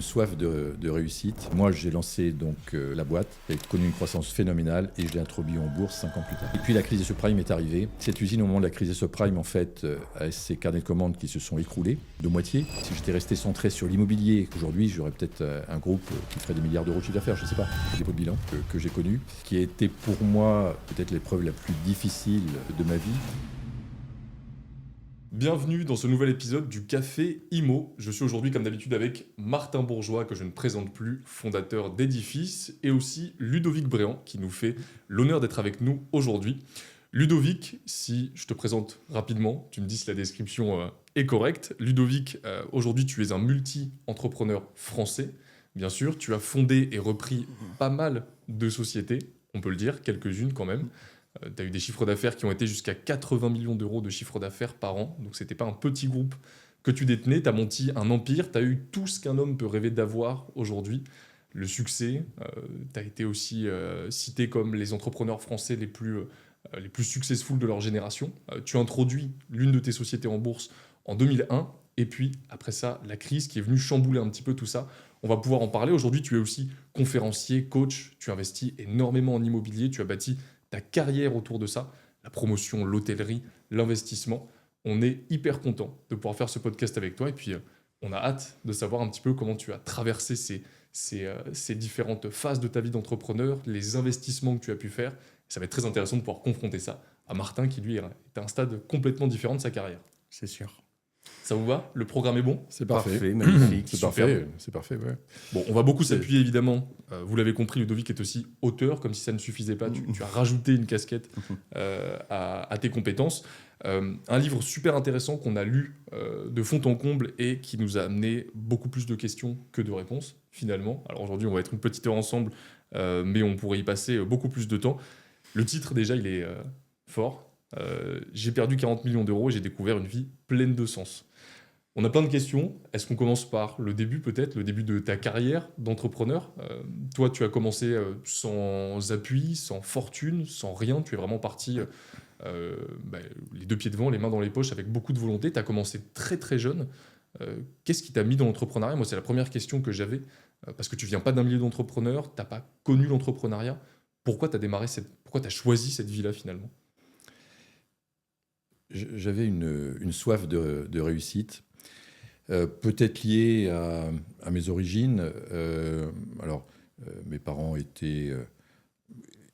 une soif de réussite. Moi, j'ai lancé donc la boîte, elle a connu une croissance phénoménale et je l'ai introduit en bourse 5 ans plus tard. Et puis la crise des subprimes est arrivée. Cette usine, au moment de la crise des subprimes, en fait, a ses carnets de commandes qui se sont écroulés de moitié. Si j'étais resté centré sur l'immobilier, aujourd'hui, j'aurais peut-être un groupe qui ferait des milliards d'euros de chiffre d'affaires, je ne sais pas, le dépôt de bilan que j'ai connu, qui a été pour moi peut-être l'épreuve la plus difficile de ma vie. Bienvenue dans ce nouvel épisode du Café Imo. Je suis aujourd'hui comme d'habitude avec Martin Bourgeois, que je ne présente plus, fondateur d'Edifice, et aussi Ludovic Bréant, qui nous fait l'honneur d'être avec nous aujourd'hui. Ludovic, si je te présente rapidement, tu me dis si la description est correcte. Ludovic, aujourd'hui tu es un multi-entrepreneur français, bien sûr. Tu as fondé et repris pas mal de sociétés, on peut le dire, quelques-unes quand même. Tu as eu des chiffres d'affaires qui ont été jusqu'à 80 millions d'euros de chiffre d'affaires par an. Donc, ce n'était pas un petit groupe que tu détenais. Tu as monté un empire. Tu as eu tout ce qu'un homme peut rêver d'avoir aujourd'hui. Le succès. Tu as été aussi cité comme les entrepreneurs français les plus successful de leur génération. Tu as introduit l'une de tes sociétés en bourse en 2001. Et puis, après ça, la crise qui est venue chambouler un petit peu tout ça. On va pouvoir en parler. Aujourd'hui, tu es aussi conférencier, coach. Tu investis énormément en immobilier. Tu as bâti ta carrière autour de ça, la promotion, l'hôtellerie, l'investissement. On est hyper content de pouvoir faire ce podcast avec toi et puis on a hâte de savoir un petit peu comment tu as traversé ces différentes phases de ta vie d'entrepreneur, les investissements que tu as pu faire. Ça va être très intéressant de pouvoir confronter ça à Martin qui lui est à un stade complètement différent de sa carrière. C'est sûr. Ça vous va? Le programme est bon? C'est parfait, magnifique. C'est Super. parfait, c'est parfait, ouais. Bon, on va beaucoup s'appuyer évidemment. Vous l'avez compris, Ludovic est aussi auteur, comme si ça ne suffisait pas. Tu as rajouté une casquette à tes compétences. Un livre super intéressant qu'on a lu de fond en comble et qui nous a amené beaucoup plus de questions que de réponses, finalement. Alors aujourd'hui, on va être une petite heure ensemble, mais on pourrait y passer beaucoup plus de temps. Le titre, déjà, il est fort. J'ai perdu 40 millions d'euros et j'ai découvert une vie pleine de sens. On a plein de questions. Est-ce qu'on commence par le début peut-être, le début de ta carrière d'entrepreneur? Toi, tu as commencé sans appui, sans fortune, sans rien. Tu es vraiment parti les deux pieds devant, les mains dans les poches, avec beaucoup de volonté. Tu as commencé très très jeune. Qu'est-ce qui t'a mis dans l'entrepreneuriat? Moi, c'est la première question que j'avais, parce que tu viens pas d'un milieu d'entrepreneur, tu n'as pas connu l'entrepreneuriat. Pourquoi tu as choisi cette vie-là finalement? J'avais une soif de réussite. Peut-être lié à mes origines. Mes parents étaient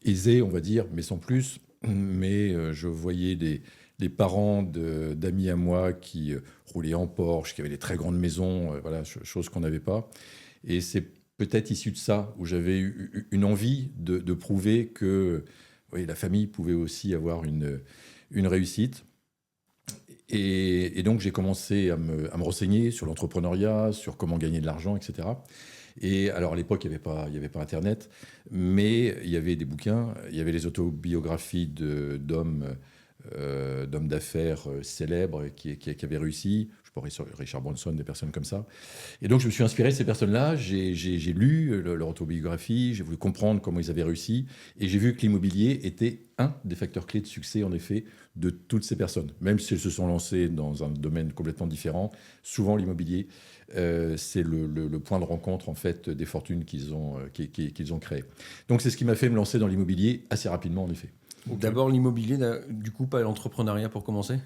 aisés, on va dire, mais sans plus. Mais je voyais des parents d'amis à moi qui roulaient en Porsche, qui avaient des très grandes maisons, chose qu'on n'avait pas. Et c'est peut-être issu de ça, où j'avais eu une envie de prouver que la famille pouvait aussi avoir une réussite. Et donc, j'ai commencé à me renseigner sur l'entrepreneuriat, sur comment gagner de l'argent, etc. Et alors, à l'époque, il n'y avait pas Internet, mais il y avait des bouquins, il y avait les autobiographies d'hommes d'affaires célèbres qui avaient réussi. Je pourrais sur Richard Branson, des personnes comme ça. Et donc, je me suis inspiré de ces personnes-là. J'ai lu leur autobiographie, j'ai voulu comprendre comment ils avaient réussi. Et j'ai vu que l'immobilier était un des facteurs clés de succès, en effet, de toutes ces personnes. Même si elles se sont lancées dans un domaine complètement différent, souvent l'immobilier, c'est le point de rencontre en fait, des fortunes qu'ils ont créées. Donc, c'est ce qui m'a fait me lancer dans l'immobilier assez rapidement, en effet. Okay. D'abord l'immobilier, du coup, pas l'entrepreneuriat pour commencer?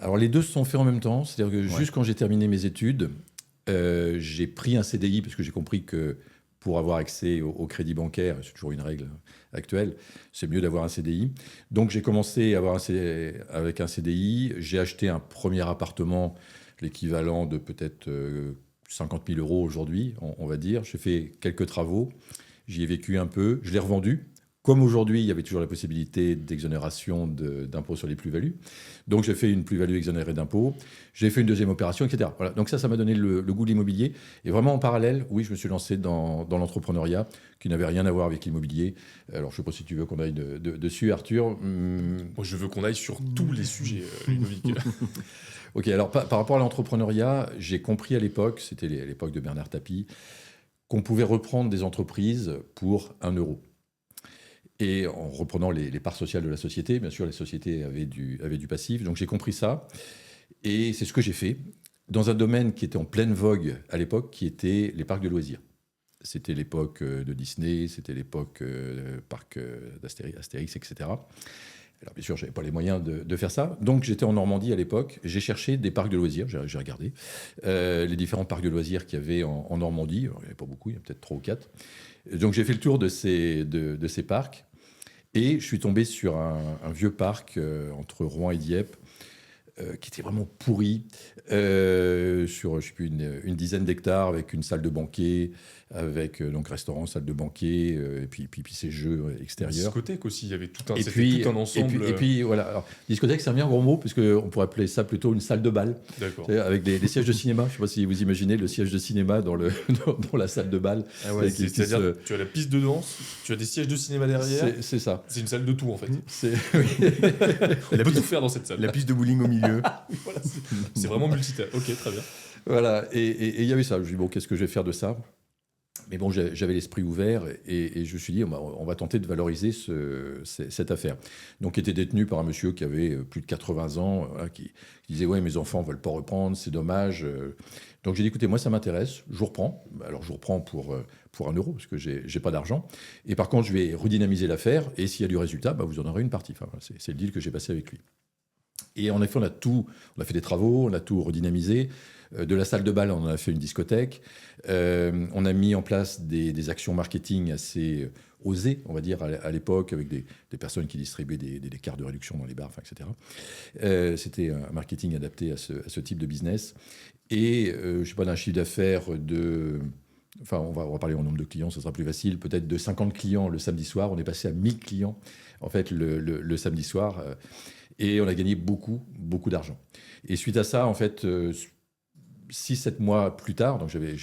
Alors, les deux se sont faits en même temps. C'est-à-dire que juste quand j'ai terminé mes études, j'ai pris un CDI parce que j'ai compris que pour avoir accès au crédit bancaire, c'est toujours une règle actuelle, c'est mieux d'avoir un CDI. Donc, j'ai commencé avec un CDI. J'ai acheté un premier appartement, l'équivalent de peut-être 50 000 euros aujourd'hui, on va dire. J'ai fait quelques travaux. J'y ai vécu un peu. Je l'ai revendu. Comme aujourd'hui, il y avait toujours la possibilité d'exonération d'impôts sur les plus-values. Donc, j'ai fait une plus-value exonérée d'impôts. J'ai fait une deuxième opération, etc. Voilà. Donc, ça m'a donné le goût de l'immobilier. Et vraiment, en parallèle, oui, je me suis lancé dans l'entrepreneuriat, qui n'avait rien à voir avec l'immobilier. Alors, je ne sais pas si tu veux qu'on aille dessus, Arthur. Moi, je veux qu'on aille sur tous les sujets, Ludovic. OK, alors, par rapport à l'entrepreneuriat, j'ai compris à l'époque, c'était à l'époque de Bernard Tapie, qu'on pouvait reprendre des entreprises pour 1 euro. Et en reprenant les parts sociales de la société, bien sûr, les sociétés avaient du passif. Donc, j'ai compris ça. Et c'est ce que j'ai fait. dans un domaine qui était en pleine vogue à l'époque, qui était les parcs de loisirs. C'était l'époque de Disney, c'était l'époque parc d'Astérix, etc. Alors bien sûr, je n'avais pas les moyens de faire ça. Donc j'étais en Normandie à l'époque. J'ai cherché des parcs de loisirs. J'ai regardé les différents parcs de loisirs qu'il y avait en Normandie. Alors, il n'y en avait pas beaucoup, il y en a peut-être 3 ou 4. Donc j'ai fait le tour de ces parcs. Et je suis tombé sur un vieux parc entre Rouen et Dieppe qui était vraiment pourri, sur je sais plus, une dizaine d'hectares, avec une salle de banquet, avec donc restaurant, salle de banquet, et puis ces jeux extérieurs. Discothèque aussi, il y avait tout un, Et c'était puis, tout un ensemble. et puis voilà. Alors, discothèque, c'est un bien gros mot, puisqu'on pourrait appeler ça plutôt une salle de bal, D'accord. avec des sièges de cinéma. Je ne sais pas si vous imaginez le siège de cinéma dans dans la salle de bal. Ah ouais, C'est-à-dire, tu as la piste de danse, tu as des sièges de cinéma derrière. C'est ça. C'est une salle de tout en fait. Oui. On peut tout faire dans cette salle. La piste de bowling au milieu. Voilà, c'est vraiment multitâche. Ok, très bien. Voilà, et il y avait ça. Je me dis, bon, qu'est-ce que je vais faire de ça? Mais bon, j'avais l'esprit ouvert et je me suis dit, on va tenter de valoriser cette affaire. Donc, qui était détenue par un monsieur qui avait plus de 80 ans, qui disait, ouais, mes enfants ne veulent pas reprendre, c'est dommage. Donc, j'ai dit, écoutez, moi, ça m'intéresse, je vous reprends. Alors, je vous reprends pour 1 euro, parce que j'ai pas d'argent. Et par contre, je vais redynamiser l'affaire, et s'il y a du résultat, vous en aurez une partie. Enfin, c'est le deal que j'ai passé avec lui. Et en effet, on a fait des travaux, on a tout redynamisé. De la salle de bal, on en a fait une discothèque. On a mis en place des actions marketing assez osées, on va dire, à l'époque, avec des personnes qui distribuaient des cartes de réduction dans les bars, etc. C'était un marketing adapté à ce type de business. Et je ne sais pas, d'un chiffre d'affaires de... Enfin, on va parler en nombre de clients, ce sera plus facile. Peut-être de 50 clients le samedi soir, on est passé à 1000 clients, en fait, le samedi soir. Et on a gagné beaucoup, beaucoup d'argent. Et suite à ça, en fait, 6-7 mois plus tard, donc j'avais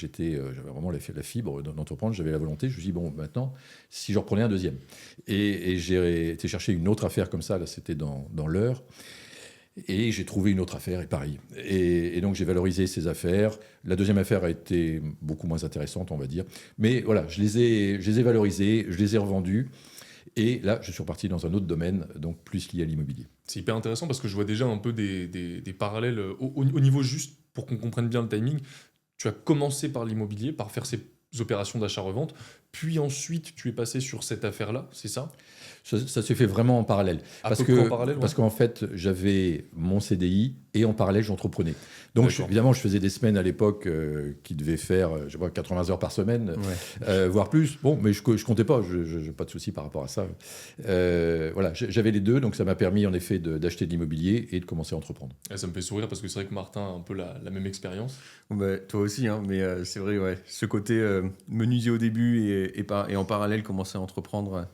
vraiment la fibre d'entreprendre, j'avais la volonté, je me suis dit, bon, maintenant, si je reprenais un deuxième. Et j'ai été chercher une autre affaire comme ça, là, c'était dans l'Eure. Et j'ai trouvé une autre affaire, et pareil. Et donc, j'ai valorisé ces affaires. La deuxième affaire a été beaucoup moins intéressante, on va dire. Mais voilà, je les ai valorisées, je les ai revendues. Et là, je suis reparti dans un autre domaine, donc plus lié à l'immobilier. C'est hyper intéressant parce que je vois déjà un peu des parallèles au niveau juste, pour qu'on comprenne bien le timing. Tu as commencé par l'immobilier, par faire ces opérations d'achat-revente, puis ensuite tu es passé sur cette affaire-là, c'est ça? Ça s'est fait vraiment en parallèle. Parce qu'en fait, j'avais mon CDI et en parallèle, j'entreprenais. Donc, évidemment, je faisais des semaines à l'époque qui devaient faire, je sais pas, 80 heures par semaine, voire plus. Bon, mais je comptais pas, je n'ai pas de souci par rapport à ça. Voilà, j'avais les deux, donc ça m'a permis en effet d'acheter de l'immobilier et de commencer à entreprendre. Et ça me fait sourire parce que c'est vrai que Martin a un peu la même expérience. Bah, toi aussi, hein, mais c'est vrai, ouais. Ce côté menuisier au début et en parallèle commencer à entreprendre,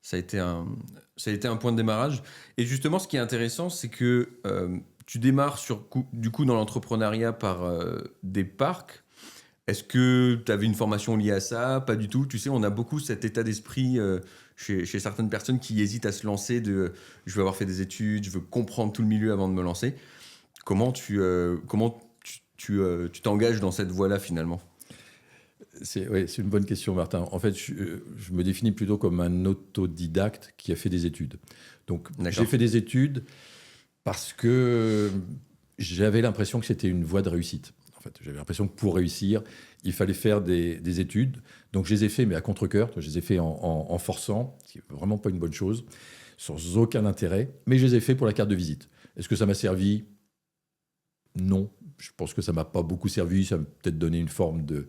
ça a été un point de démarrage. Et justement, ce qui est intéressant, c'est que tu démarres du coup dans l'entrepreneuriat par des parcs. Est-ce que tu avais une formation liée à ça? Pas du tout. Tu sais, on a beaucoup cet état d'esprit chez certaines personnes qui hésitent à se lancer je veux avoir fait des études, je veux comprendre tout le milieu avant de me lancer. Comment tu t'engages dans cette voie-là finalement? C'est une bonne question, Martin. En fait, je me définis plutôt comme un autodidacte qui a fait des études. Donc, j'ai fait des études parce que j'avais l'impression que c'était une voie de réussite. En fait, j'avais l'impression que pour réussir, il fallait faire des études. Donc, je les ai fait, mais à contre-cœur. Je les ai fait en forçant, ce qui n'est vraiment pas une bonne chose, sans aucun intérêt. Mais je les ai fait pour la carte de visite. Est-ce que ça m'a servi? Non. Je pense que ça ne m'a pas beaucoup servi. Ça m'a peut-être donné une forme de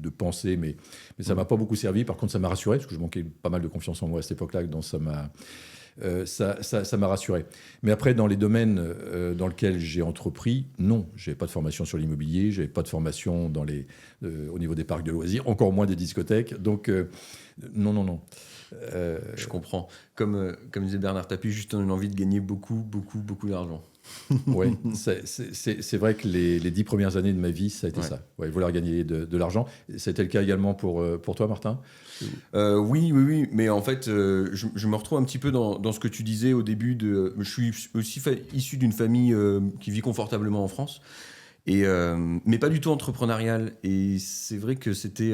pensée, mais ça ne m'a pas beaucoup servi. Par contre, ça m'a rassuré, parce que je manquais pas mal de confiance en moi à cette époque-là, donc ça m'a rassuré. Mais après, dans les domaines dans lesquels j'ai entrepris, non. Je n'avais pas de formation sur l'immobilier, je n'avais pas de formation au niveau des parcs de loisirs, encore moins des discothèques. Donc, non. Je comprends. Comme disait Bernard Tapie, juste on a envie de gagner beaucoup, beaucoup, beaucoup d'argent. Oui, c'est vrai que les 10 premières années de ma vie, ça a été ça. Ouais, vouloir gagner de l'argent. C'était le cas également pour toi, Martin? Oui. Mais en fait, je me retrouve un petit peu dans ce que tu disais au début. Je suis aussi issu d'une famille qui vit confortablement en France, mais pas du tout entrepreneuriale. Et c'est vrai que c'était...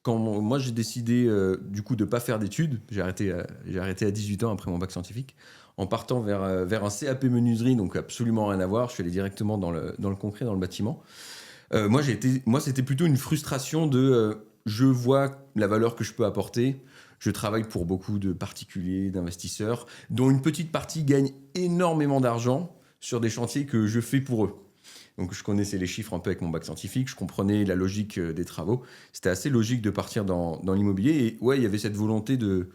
Quand moi j'ai décidé du coup de ne pas faire d'études, j'ai arrêté à 18 ans après mon bac scientifique, en partant vers un CAP menuiserie, donc absolument rien à voir. Je suis allé directement dans le concret, dans le bâtiment. Moi, c'était plutôt une frustration de je vois la valeur que je peux apporter. Je travaille pour beaucoup de particuliers, d'investisseurs, dont une petite partie gagne énormément d'argent sur des chantiers que je fais pour eux. Donc je connaissais les chiffres un peu avec mon bac scientifique, je comprenais la logique des travaux. C'était assez logique de partir dans l'immobilier. Et ouais, il y avait cette volonté de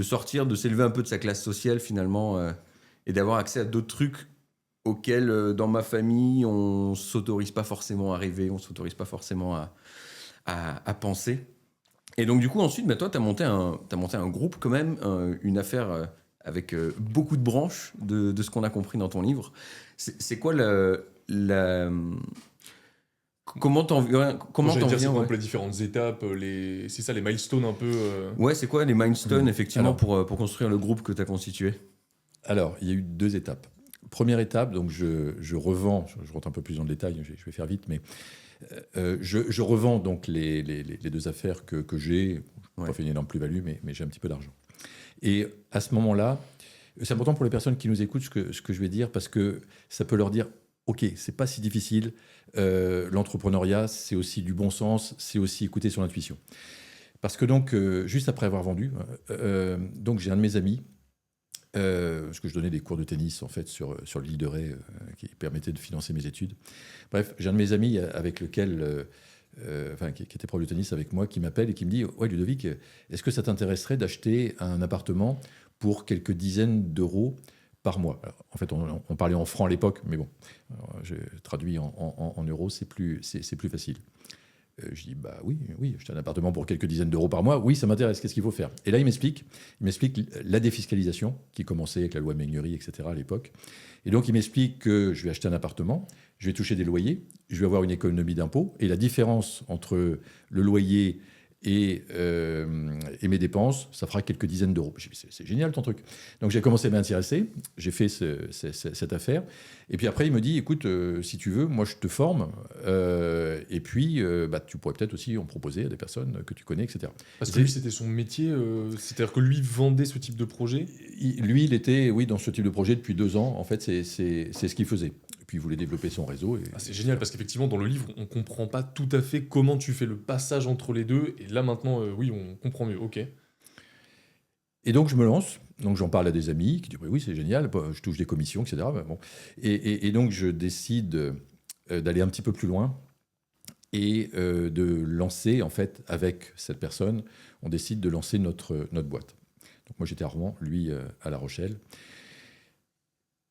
sortir, de s'élever un peu de sa classe sociale finalement, et d'avoir accès à d'autres trucs auxquels, dans ma famille, on ne s'autorise pas forcément à rêver, on ne s'autorise pas forcément à penser. Et donc du coup, ensuite, toi, tu as monté un groupe quand même, une affaire avec beaucoup de branches de ce qu'on a compris dans ton livre. C'est quoi comment t'en viens c'est les différentes étapes, c'est ça les milestones un peu. Ouais, c'est quoi les milestones effectivement pour construire le groupe que tu as constitué? Alors, il y a eu 2 étapes. Première étape, donc je revends, je rentre un peu plus dans le détail, je vais faire vite, mais je revends donc les 2 affaires que j'ai. Je n'ai pas fait une énorme plus-value, mais j'ai un petit peu d'argent. Et à ce moment-là, c'est important pour les personnes qui nous écoutent ce que je vais dire, parce que ça peut leur dire, OK, c'est pas si difficile, l'entrepreneuriat, c'est aussi du bon sens, c'est aussi écouter son intuition. Parce que donc, juste après avoir vendu, donc j'ai un de mes amis, parce que je donnais des cours de tennis en fait sur le L'Île de Ré, qui permettait de financer mes études. Bref, j'ai un de mes amis avec lequel, qui était prof de tennis avec moi, qui m'appelle et qui me dit « Ouais, Ludovic, est-ce que ça t'intéresserait d'acheter un appartement pour quelques dizaines d'euros par mois ?» Alors, en fait, on parlait en francs à l'époque, mais bon, j'ai traduit en euros, c'est plus facile. Je dis, bah oui, acheter un appartement pour quelques dizaines d'euros par mois, oui, ça m'intéresse, qu'est-ce qu'il faut faire? Et là, il m'explique la défiscalisation qui commençait avec la loi Meignery, etc. à l'époque. Et donc, il m'explique que je vais acheter un appartement, je vais toucher des loyers, je vais avoir une économie d'impôt, et la différence entre le loyer et mes dépenses, ça fera quelques dizaines d'euros. C'est génial ton truc. Donc j'ai commencé à m'intéresser, j'ai fait cette affaire. Et puis après, il me dit, écoute, si tu veux, moi je te forme. Et puis, tu pourrais peut-être aussi en proposer à des personnes que tu connais, etc. Parce que lui, c'était son métier. C'est-à-dire que lui vendait ce type de projet. Lui, il était, oui, dans ce type de projet depuis 2 ans. En fait, c'est ce qu'il faisait. Et puis il voulait développer son réseau. C'est génial parce qu'effectivement, dans le livre, on ne comprend pas tout à fait comment tu fais le passage entre les deux. Et là, maintenant, oui, on comprend mieux. OK. Et donc, je me lance. Donc, j'en parle à des amis qui disent oui, c'est génial, je touche des commissions, etc. Bon. Et donc, je décide d'aller un petit peu plus loin et de lancer, en fait, avec cette personne, on décide de lancer notre boîte. Donc, moi, j'étais à Rouen, lui à La Rochelle.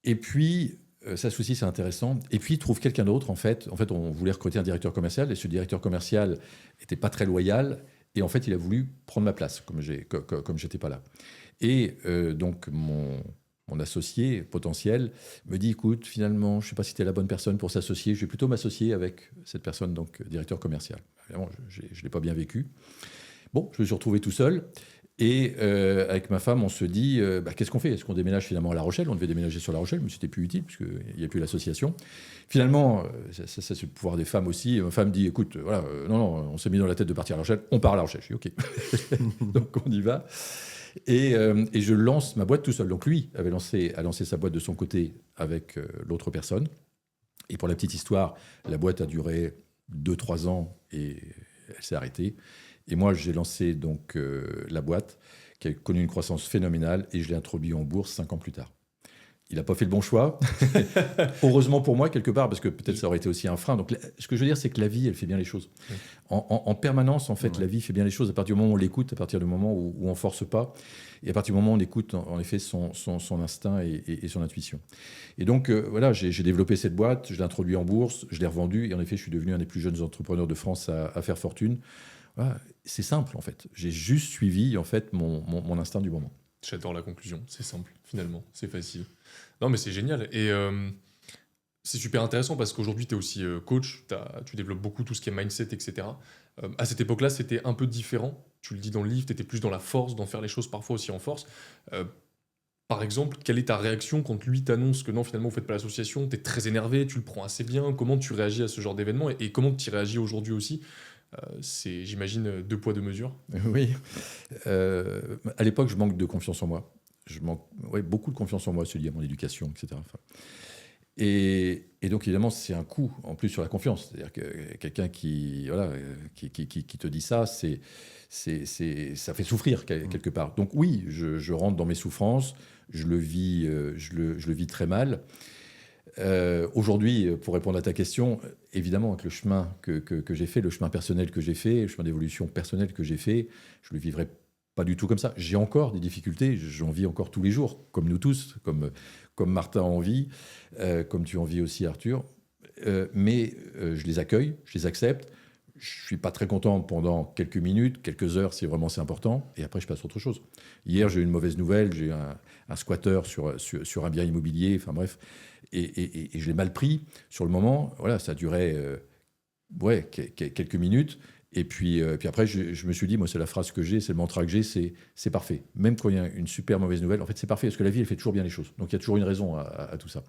Et puis, ça aussi, c'est intéressant. Et puis, il trouve quelqu'un d'autre, en fait. En fait, on voulait recruter un directeur commercial, et ce directeur commercial n'était pas très loyal. Et en fait, il a voulu prendre ma place, comme j'étais pas là. Et donc, mon associé potentiel me dit, écoute, finalement, je ne sais pas si tu es la bonne personne pour s'associer. Je vais plutôt m'associer avec cette personne, donc directeur commercial. Évidemment, je ne l'ai pas bien vécu. Bon, je me suis retrouvé tout seul. Et avec ma femme, on se dit, qu'est-ce qu'on fait? Est-ce qu'on déménage finalement à La Rochelle? On devait déménager sur La Rochelle, mais c'était plus utile, puisqu'il n'y a plus l'association. Finalement, ça c'est le pouvoir des femmes aussi. Ma femme dit, écoute, voilà, non, on s'est mis dans la tête de partir à La Rochelle, on part à La Rochelle. Je dis, OK. Donc on y va. Et je lance ma boîte tout seul. Donc lui a lancé sa boîte de son côté avec l'autre personne. Et pour la petite histoire, la boîte a duré 2-3 ans et elle s'est arrêtée. Et moi, j'ai lancé donc la boîte qui a connu une croissance phénoménale et je l'ai introduit en bourse 5 ans plus tard. Il n'a pas fait le bon choix. Heureusement pour moi, quelque part, parce que peut-être ça aurait été aussi un frein. Donc, ce que je veux dire, c'est que la vie, elle fait bien les choses. Oui. En permanence, en fait, la vie fait bien les choses. À partir du moment où on l'écoute, à partir du moment où on ne force pas, et à partir du moment où on écoute, en effet, son instinct et son intuition. Et donc, voilà, j'ai développé cette boîte, je l'ai introduit en bourse, je l'ai revendue, et en effet, je suis devenu un des plus jeunes entrepreneurs de France à faire fortune. Voilà, c'est simple, en fait. J'ai juste suivi, en fait, mon instinct du moment. J'adore la conclusion. C'est simple, finalement. C'est facile. Non, mais c'est génial. Et c'est super intéressant parce qu'aujourd'hui, tu es aussi coach. Tu développes beaucoup tout ce qui est mindset, etc. À cette époque-là, c'était un peu différent. Tu le dis dans le livre, tu étais plus dans la force, d'en faire les choses parfois aussi en force. Par exemple, quelle est ta réaction quand lui t'annonce que non, finalement, vous ne faites pas l'association? Tu es très énervé, tu le prends assez bien. Comment tu réagis à ce genre d'événement et comment tu y réagis aujourd'hui aussi? C'est, j'imagine, 2 poids 2 mesures. Oui. À l'époque, je manque de confiance en moi. beaucoup de confiance en moi, c'est lié à mon éducation, etc. Enfin, et donc, évidemment, c'est un coup, en plus, sur la confiance. C'est-à-dire que quelqu'un qui te dit ça, ça fait souffrir quelque part. Donc oui, je rentre dans mes souffrances, je le vis très mal. Aujourd'hui, pour répondre à ta question, évidemment, avec le chemin que j'ai fait, le chemin personnel que j'ai fait, le chemin d'évolution personnelle que j'ai fait, je le vivrai pas du tout comme ça. J'ai encore des difficultés, j'en vis encore tous les jours, comme nous tous, comme Martin en vit, comme tu en vis aussi, Arthur. Mais je les accueille, je les accepte. Je suis pas très content pendant quelques minutes, quelques heures, si vraiment c'est important, et après je passe à autre chose. Hier, j'ai eu une mauvaise nouvelle, j'ai eu un squatter sur un bien immobilier, enfin bref, et je l'ai mal pris sur le moment. Voilà, ça a duré quelques minutes. Et puis après, je me suis dit, moi, c'est la phrase que j'ai, c'est le mantra que j'ai, c'est parfait. Même quand il y a une super mauvaise nouvelle, en fait, c'est parfait, parce que la vie, elle fait toujours bien les choses. Donc, il y a toujours une raison à tout ça.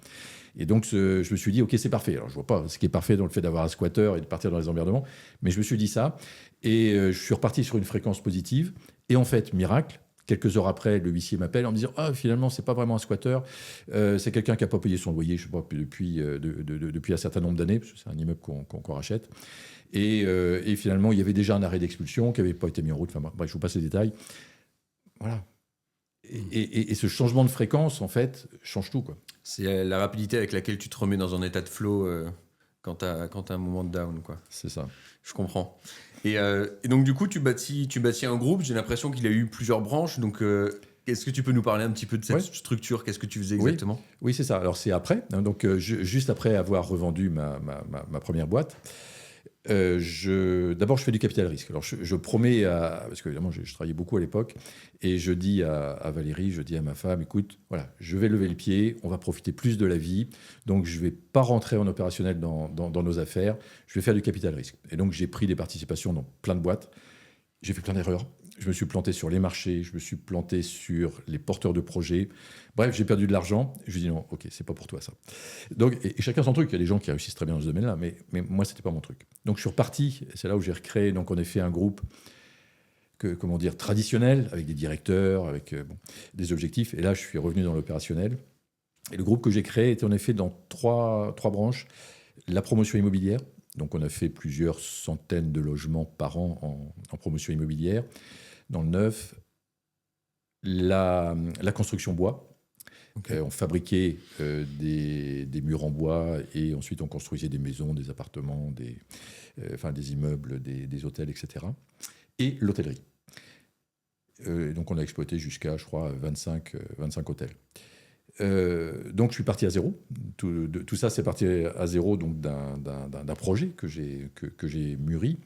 Et donc, je me suis dit, OK, c'est parfait. Alors, je vois pas ce qui est parfait dans le fait d'avoir un squatter et de partir dans les emmerdements, mais je me suis dit ça. Et je suis reparti sur une fréquence positive. Et en fait, miracle, quelques heures après, le huissier m'appelle en me disant, ah, finalement, c'est pas vraiment un squatter, c'est quelqu'un qui n'a pas payé son loyer, je sais pas, depuis un certain nombre d'années, parce que c'est un immeuble qu'on rachète. Et finalement, il y avait déjà un arrêt d'expulsion qui n'avait pas été mis en route. Enfin, bref, je vous passe les détails. Voilà. Et ce changement de fréquence, en fait, change tout, quoi. C'est la rapidité avec laquelle tu te remets dans un état de flow quand tu as un moment de down, quoi. C'est ça. Je comprends. Et donc, du coup, tu bâtis un groupe. J'ai l'impression qu'il a eu plusieurs branches. Donc, est-ce que tu peux nous parler un petit peu de cette structure? Qu'est-ce que tu faisais exactement? Oui, c'est ça. Alors, c'est après. Donc, juste après avoir revendu ma première boîte, d'abord, je fais du capital risque. Alors, je promets, parce que évidemment, je travaillais beaucoup à l'époque, et je dis à Valérie, je dis à ma femme, écoute, voilà, je vais lever le pied, on va profiter plus de la vie, donc je ne vais pas rentrer en opérationnel dans nos affaires, je vais faire du capital risque. Et donc, j'ai pris des participations dans plein de boîtes, j'ai fait plein d'erreurs. Je me suis planté sur les marchés, je me suis planté sur les porteurs de projets. Bref, j'ai perdu de l'argent. Je me dis non, ok, c'est pas pour toi ça. Donc, et chacun son truc. Il y a des gens qui réussissent très bien dans ce domaine-là, mais moi, c'était pas mon truc. Donc, je suis reparti. C'est là où j'ai recréé, donc, en effet, un groupe traditionnel, avec des directeurs, avec des objectifs. Et là, je suis revenu dans l'opérationnel. Et le groupe que j'ai créé était en effet dans trois branches. La promotion immobilière. Donc, on a fait plusieurs centaines de logements par an en promotion immobilière. Dans le neuf, la construction bois. Okay. On fabriquait des murs en bois et ensuite on construisait des maisons, des appartements, des immeubles, des hôtels, etc. Et l'hôtellerie. Donc, on a exploité jusqu'à, je crois, 25 hôtels. Donc, je suis parti à zéro. Tout ça, c'est parti à zéro donc d'un projet que j'ai mûri.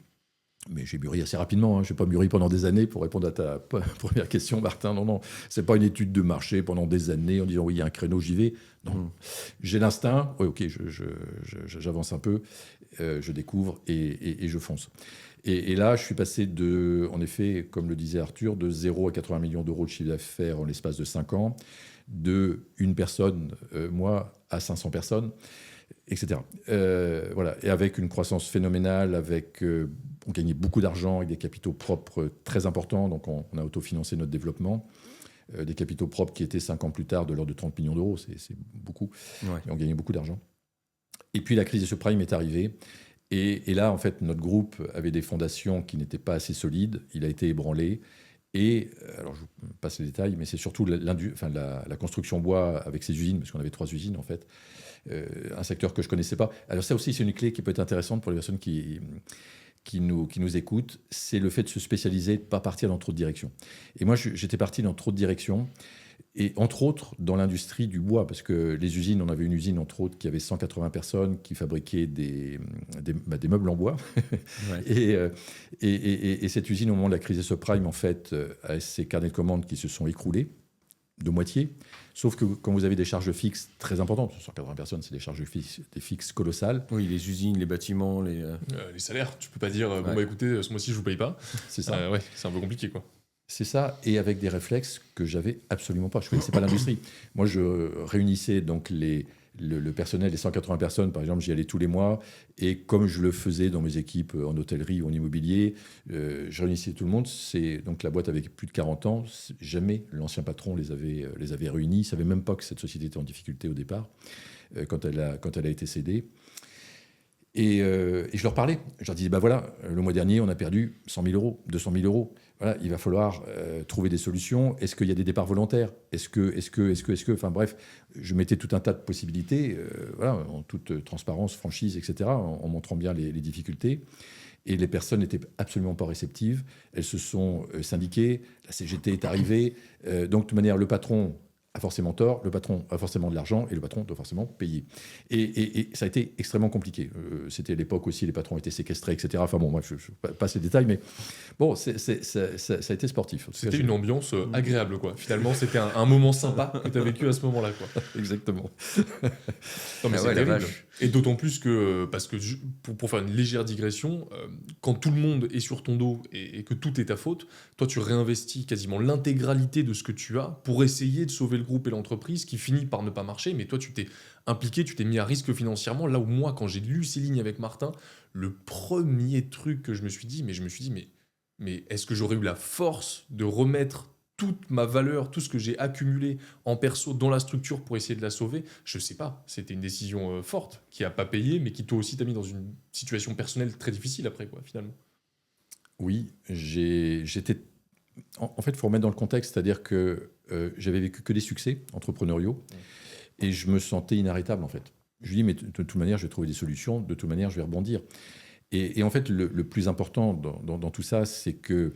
Mais j'ai mûri assez rapidement. Hein. Je n'ai pas mûri pendant des années pour répondre à ta première question, Martin. Non. Ce n'est pas une étude de marché pendant des années en disant oui, il y a un créneau, j'y vais. Non. J'ai l'instinct. Oui, ok, j'avance un peu, je découvre et je fonce. Et là, je suis passé en effet, comme le disait Arthur, de 0 à 80 millions d'euros de chiffre d'affaires en l'espace de 5 ans, de une personne, moi, à 500 personnes, etc. Voilà. Et avec une croissance phénoménale, on gagnait beaucoup d'argent avec des capitaux propres très importants, donc on a autofinancé notre développement. Des capitaux propres qui étaient 5 ans plus tard de l'ordre de 30 millions d'euros, c'est beaucoup. Ouais. Et on gagnait beaucoup d'argent. Et puis la crise des subprimes est arrivée. Et là, en fait, notre groupe avait des fondations qui n'étaient pas assez solides. Il a été ébranlé. Et, alors je vous passe les détails, mais c'est surtout la construction bois avec ses usines, parce qu'on avait 3 usines en fait, un secteur que je ne connaissais pas. Alors ça aussi, c'est une clé qui peut être intéressante pour les personnes qui nous écoutent, c'est le fait de se spécialiser, de ne pas partir dans trop de directions. Et moi, j'étais parti dans trop de directions, et entre autres dans l'industrie du bois, parce que les usines, on avait une usine entre autres qui avait 180 personnes qui fabriquaient des meubles en bois. Ouais. Et cette usine, au moment de la crise des subprimes, en fait, a ses carnets de commandes qui se sont écroulés de moitié. Sauf que quand vous avez des charges fixes très importantes, 180 personnes, c'est des charges fixes colossales. Oui, les usines, les bâtiments, les salaires. Tu peux pas dire, bon bah écoutez, ce mois-ci, je vous paye pas. C'est ça. Ouais, c'est un peu compliqué, quoi. C'est ça, et avec des réflexes que j'avais absolument pas. Je ne connaissais pas l'industrie. Moi, je réunissais donc les le personnel, les 180 personnes, par exemple, j'y allais tous les mois. Et comme je le faisais dans mes équipes en hôtellerie ou en immobilier, je réunissais tout le monde. Donc la boîte avait plus de 40 ans. Jamais l'ancien patron les avait réunis. Il ne savait même pas que cette société était en difficulté au départ, quand elle a été cédée. Et je leur parlais. Je leur disais, voilà, le mois dernier, on a perdu 100 000 euros, 200 000 euros. Voilà, il va falloir trouver des solutions. Est-ce qu'il y a des départs volontaires ? Est-ce que... Enfin bref, je mettais tout un tas de possibilités, en toute transparence, franchise, etc., en montrant bien les difficultés. Et les personnes n'étaient absolument pas réceptives. Elles se sont syndiquées. La CGT est arrivée. Donc, de toute manière, le patron a forcément tort, le patron a forcément de l'argent et le patron doit forcément payer. Et ça a été extrêmement compliqué. C'était l'époque aussi, les patrons étaient séquestrés, etc. Enfin bon, bref, je passe les détails, mais bon, ça a été sportif. C'était une ambiance agréable, quoi. Finalement, c'était un moment sympa que tu as vécu à ce moment-là, quoi. Exactement. Non, mais c'est terrible. Et d'autant plus que, parce que pour faire une légère digression, quand tout le monde est sur ton dos et que tout est ta faute, toi, tu réinvestis quasiment l'intégralité de ce que tu as pour essayer de sauver le groupe et l'entreprise, qui finit par ne pas marcher. Mais toi, tu t'es impliqué, tu t'es mis à risque financièrement. Là où moi, quand j'ai lu ces lignes avec Martin, le premier truc que je me suis dit, mais est-ce que j'aurais eu la force de remettre toute ma valeur, tout ce que j'ai accumulé en perso dans la structure pour essayer de la sauver? Je sais pas. C'était une décision forte qui a pas payé, mais qui toi aussi t'a mis dans une situation personnelle très difficile après, quoi, finalement. Oui, j'étais... En fait, il faut remettre dans le contexte, c'est-à-dire que j'avais vécu que des succès entrepreneuriaux et je me sentais inarrêtable, en fait. Je me dis, mais de toute manière, je vais trouver des solutions, de toute manière, je vais rebondir. Et en fait, le plus important dans tout ça, c'est que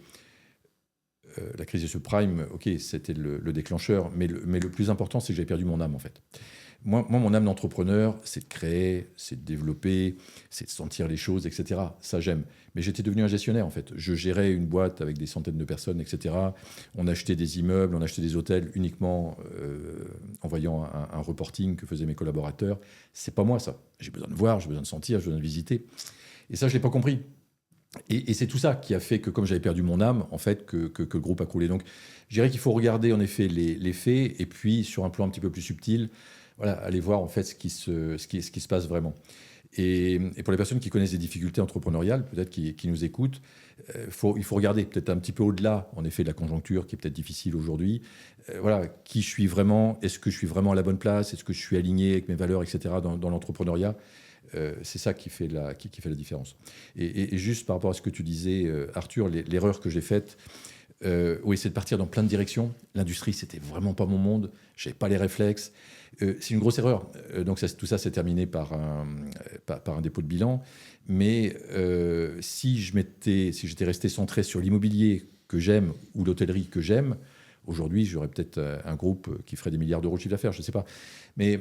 la crise de subprime, ok, c'était le déclencheur, mais le plus important, c'est que j'avais perdu mon âme, en fait. Moi, mon âme d'entrepreneur, c'est de créer, c'est de développer, c'est de sentir les choses, etc. Ça, j'aime. Mais j'étais devenu un gestionnaire, en fait. Je gérais une boîte avec des centaines de personnes, etc. On achetait des immeubles, on achetait des hôtels uniquement en voyant un reporting que faisaient mes collaborateurs. C'est pas moi, ça. J'ai besoin de voir, j'ai besoin de sentir, j'ai besoin de visiter. Et ça, je l'ai pas compris. Et c'est tout ça qui a fait que, comme j'avais perdu mon âme, en fait, que le groupe a coulé. Donc, je dirais qu'il faut regarder, en effet, les faits, et puis, sur un plan un petit peu plus subtil, voilà, aller voir, en fait, ce qui se passe vraiment. Et pour les personnes qui connaissent des difficultés entrepreneuriales, peut-être qui nous écoutent, il faut regarder peut-être un petit peu au-delà, en effet, de la conjoncture qui est peut-être difficile aujourd'hui. Voilà, qui je suis vraiment ? Est-ce que je suis vraiment à la bonne place ? Est-ce que je suis aligné avec mes valeurs, etc., dans l'entrepreneuriat ? C'est ça qui fait la différence. Et juste par rapport à ce que tu disais, Arthur, l'erreur que j'ai faite, oui, c'est de partir dans plein de directions. L'industrie, c'était vraiment pas mon monde. Je n'avais pas les réflexes. C'est une grosse erreur. Donc tout ça s'est terminé par un dépôt de bilan. Mais si j'étais resté centré sur l'immobilier que j'aime ou l'hôtellerie que j'aime, aujourd'hui, j'aurais peut-être un groupe qui ferait des milliards d'euros de chiffre d'affaires, je ne sais pas. Mais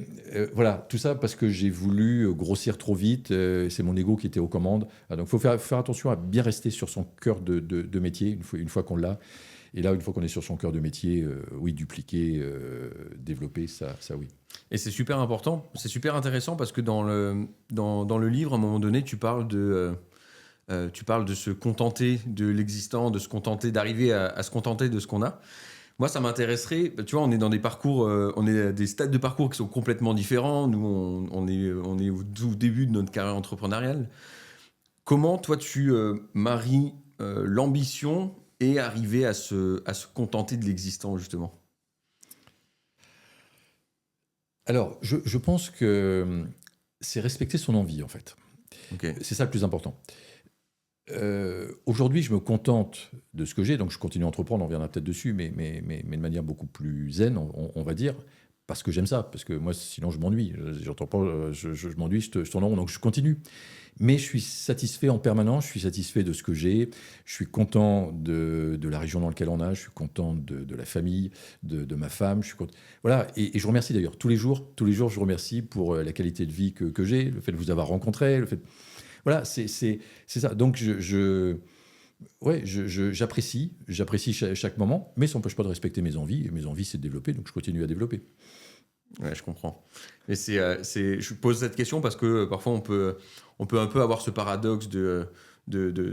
voilà, tout ça parce que j'ai voulu grossir trop vite. C'est mon ego qui était aux commandes. Donc, il faut faire attention à bien rester sur son cœur de métier une fois qu'on l'a. Et là, une fois qu'on est sur son cœur de métier, oui, dupliquer, développer, ça oui. Et c'est super important, c'est super intéressant parce que dans le livre, à un moment donné, tu parles de se contenter de l'existant, de se contenter, d'arriver à se contenter de ce qu'on a. Moi, ça m'intéresserait, tu vois, on est dans des parcours, on est à des stades de parcours qui sont complètement différents. Nous, on est au tout début de notre carrière entrepreneuriale. Comment, toi, tu maries l'ambition et arriver à se contenter de l'existant, justement ? Alors, je pense que c'est respecter son envie, en fait. Okay. C'est ça le plus important. Aujourd'hui, je me contente de ce que j'ai, donc je continue à entreprendre, on reviendra peut-être dessus, mais de manière beaucoup plus zen, on va dire, parce que j'aime ça, parce que moi, sinon, je m'ennuie. J'entends pas, je m'ennuie, je tourne en rond, donc je continue. Mais je suis satisfait en permanence, je suis satisfait de ce que j'ai, je suis content de la région dans laquelle on a, je suis content de la famille, de ma femme, je suis content. Voilà, et je remercie d'ailleurs, tous les jours, je remercie pour la qualité de vie que j'ai, le fait de vous avoir rencontré, le fait... Voilà, c'est ça. Donc, j'apprécie chaque moment, mais ça n'empêche pas de respecter mes envies. Et mes envies, c'est de développer, donc je continue à développer. Ouais, je comprends. Mais je pose cette question parce que parfois, on peut un peu avoir ce paradoxe de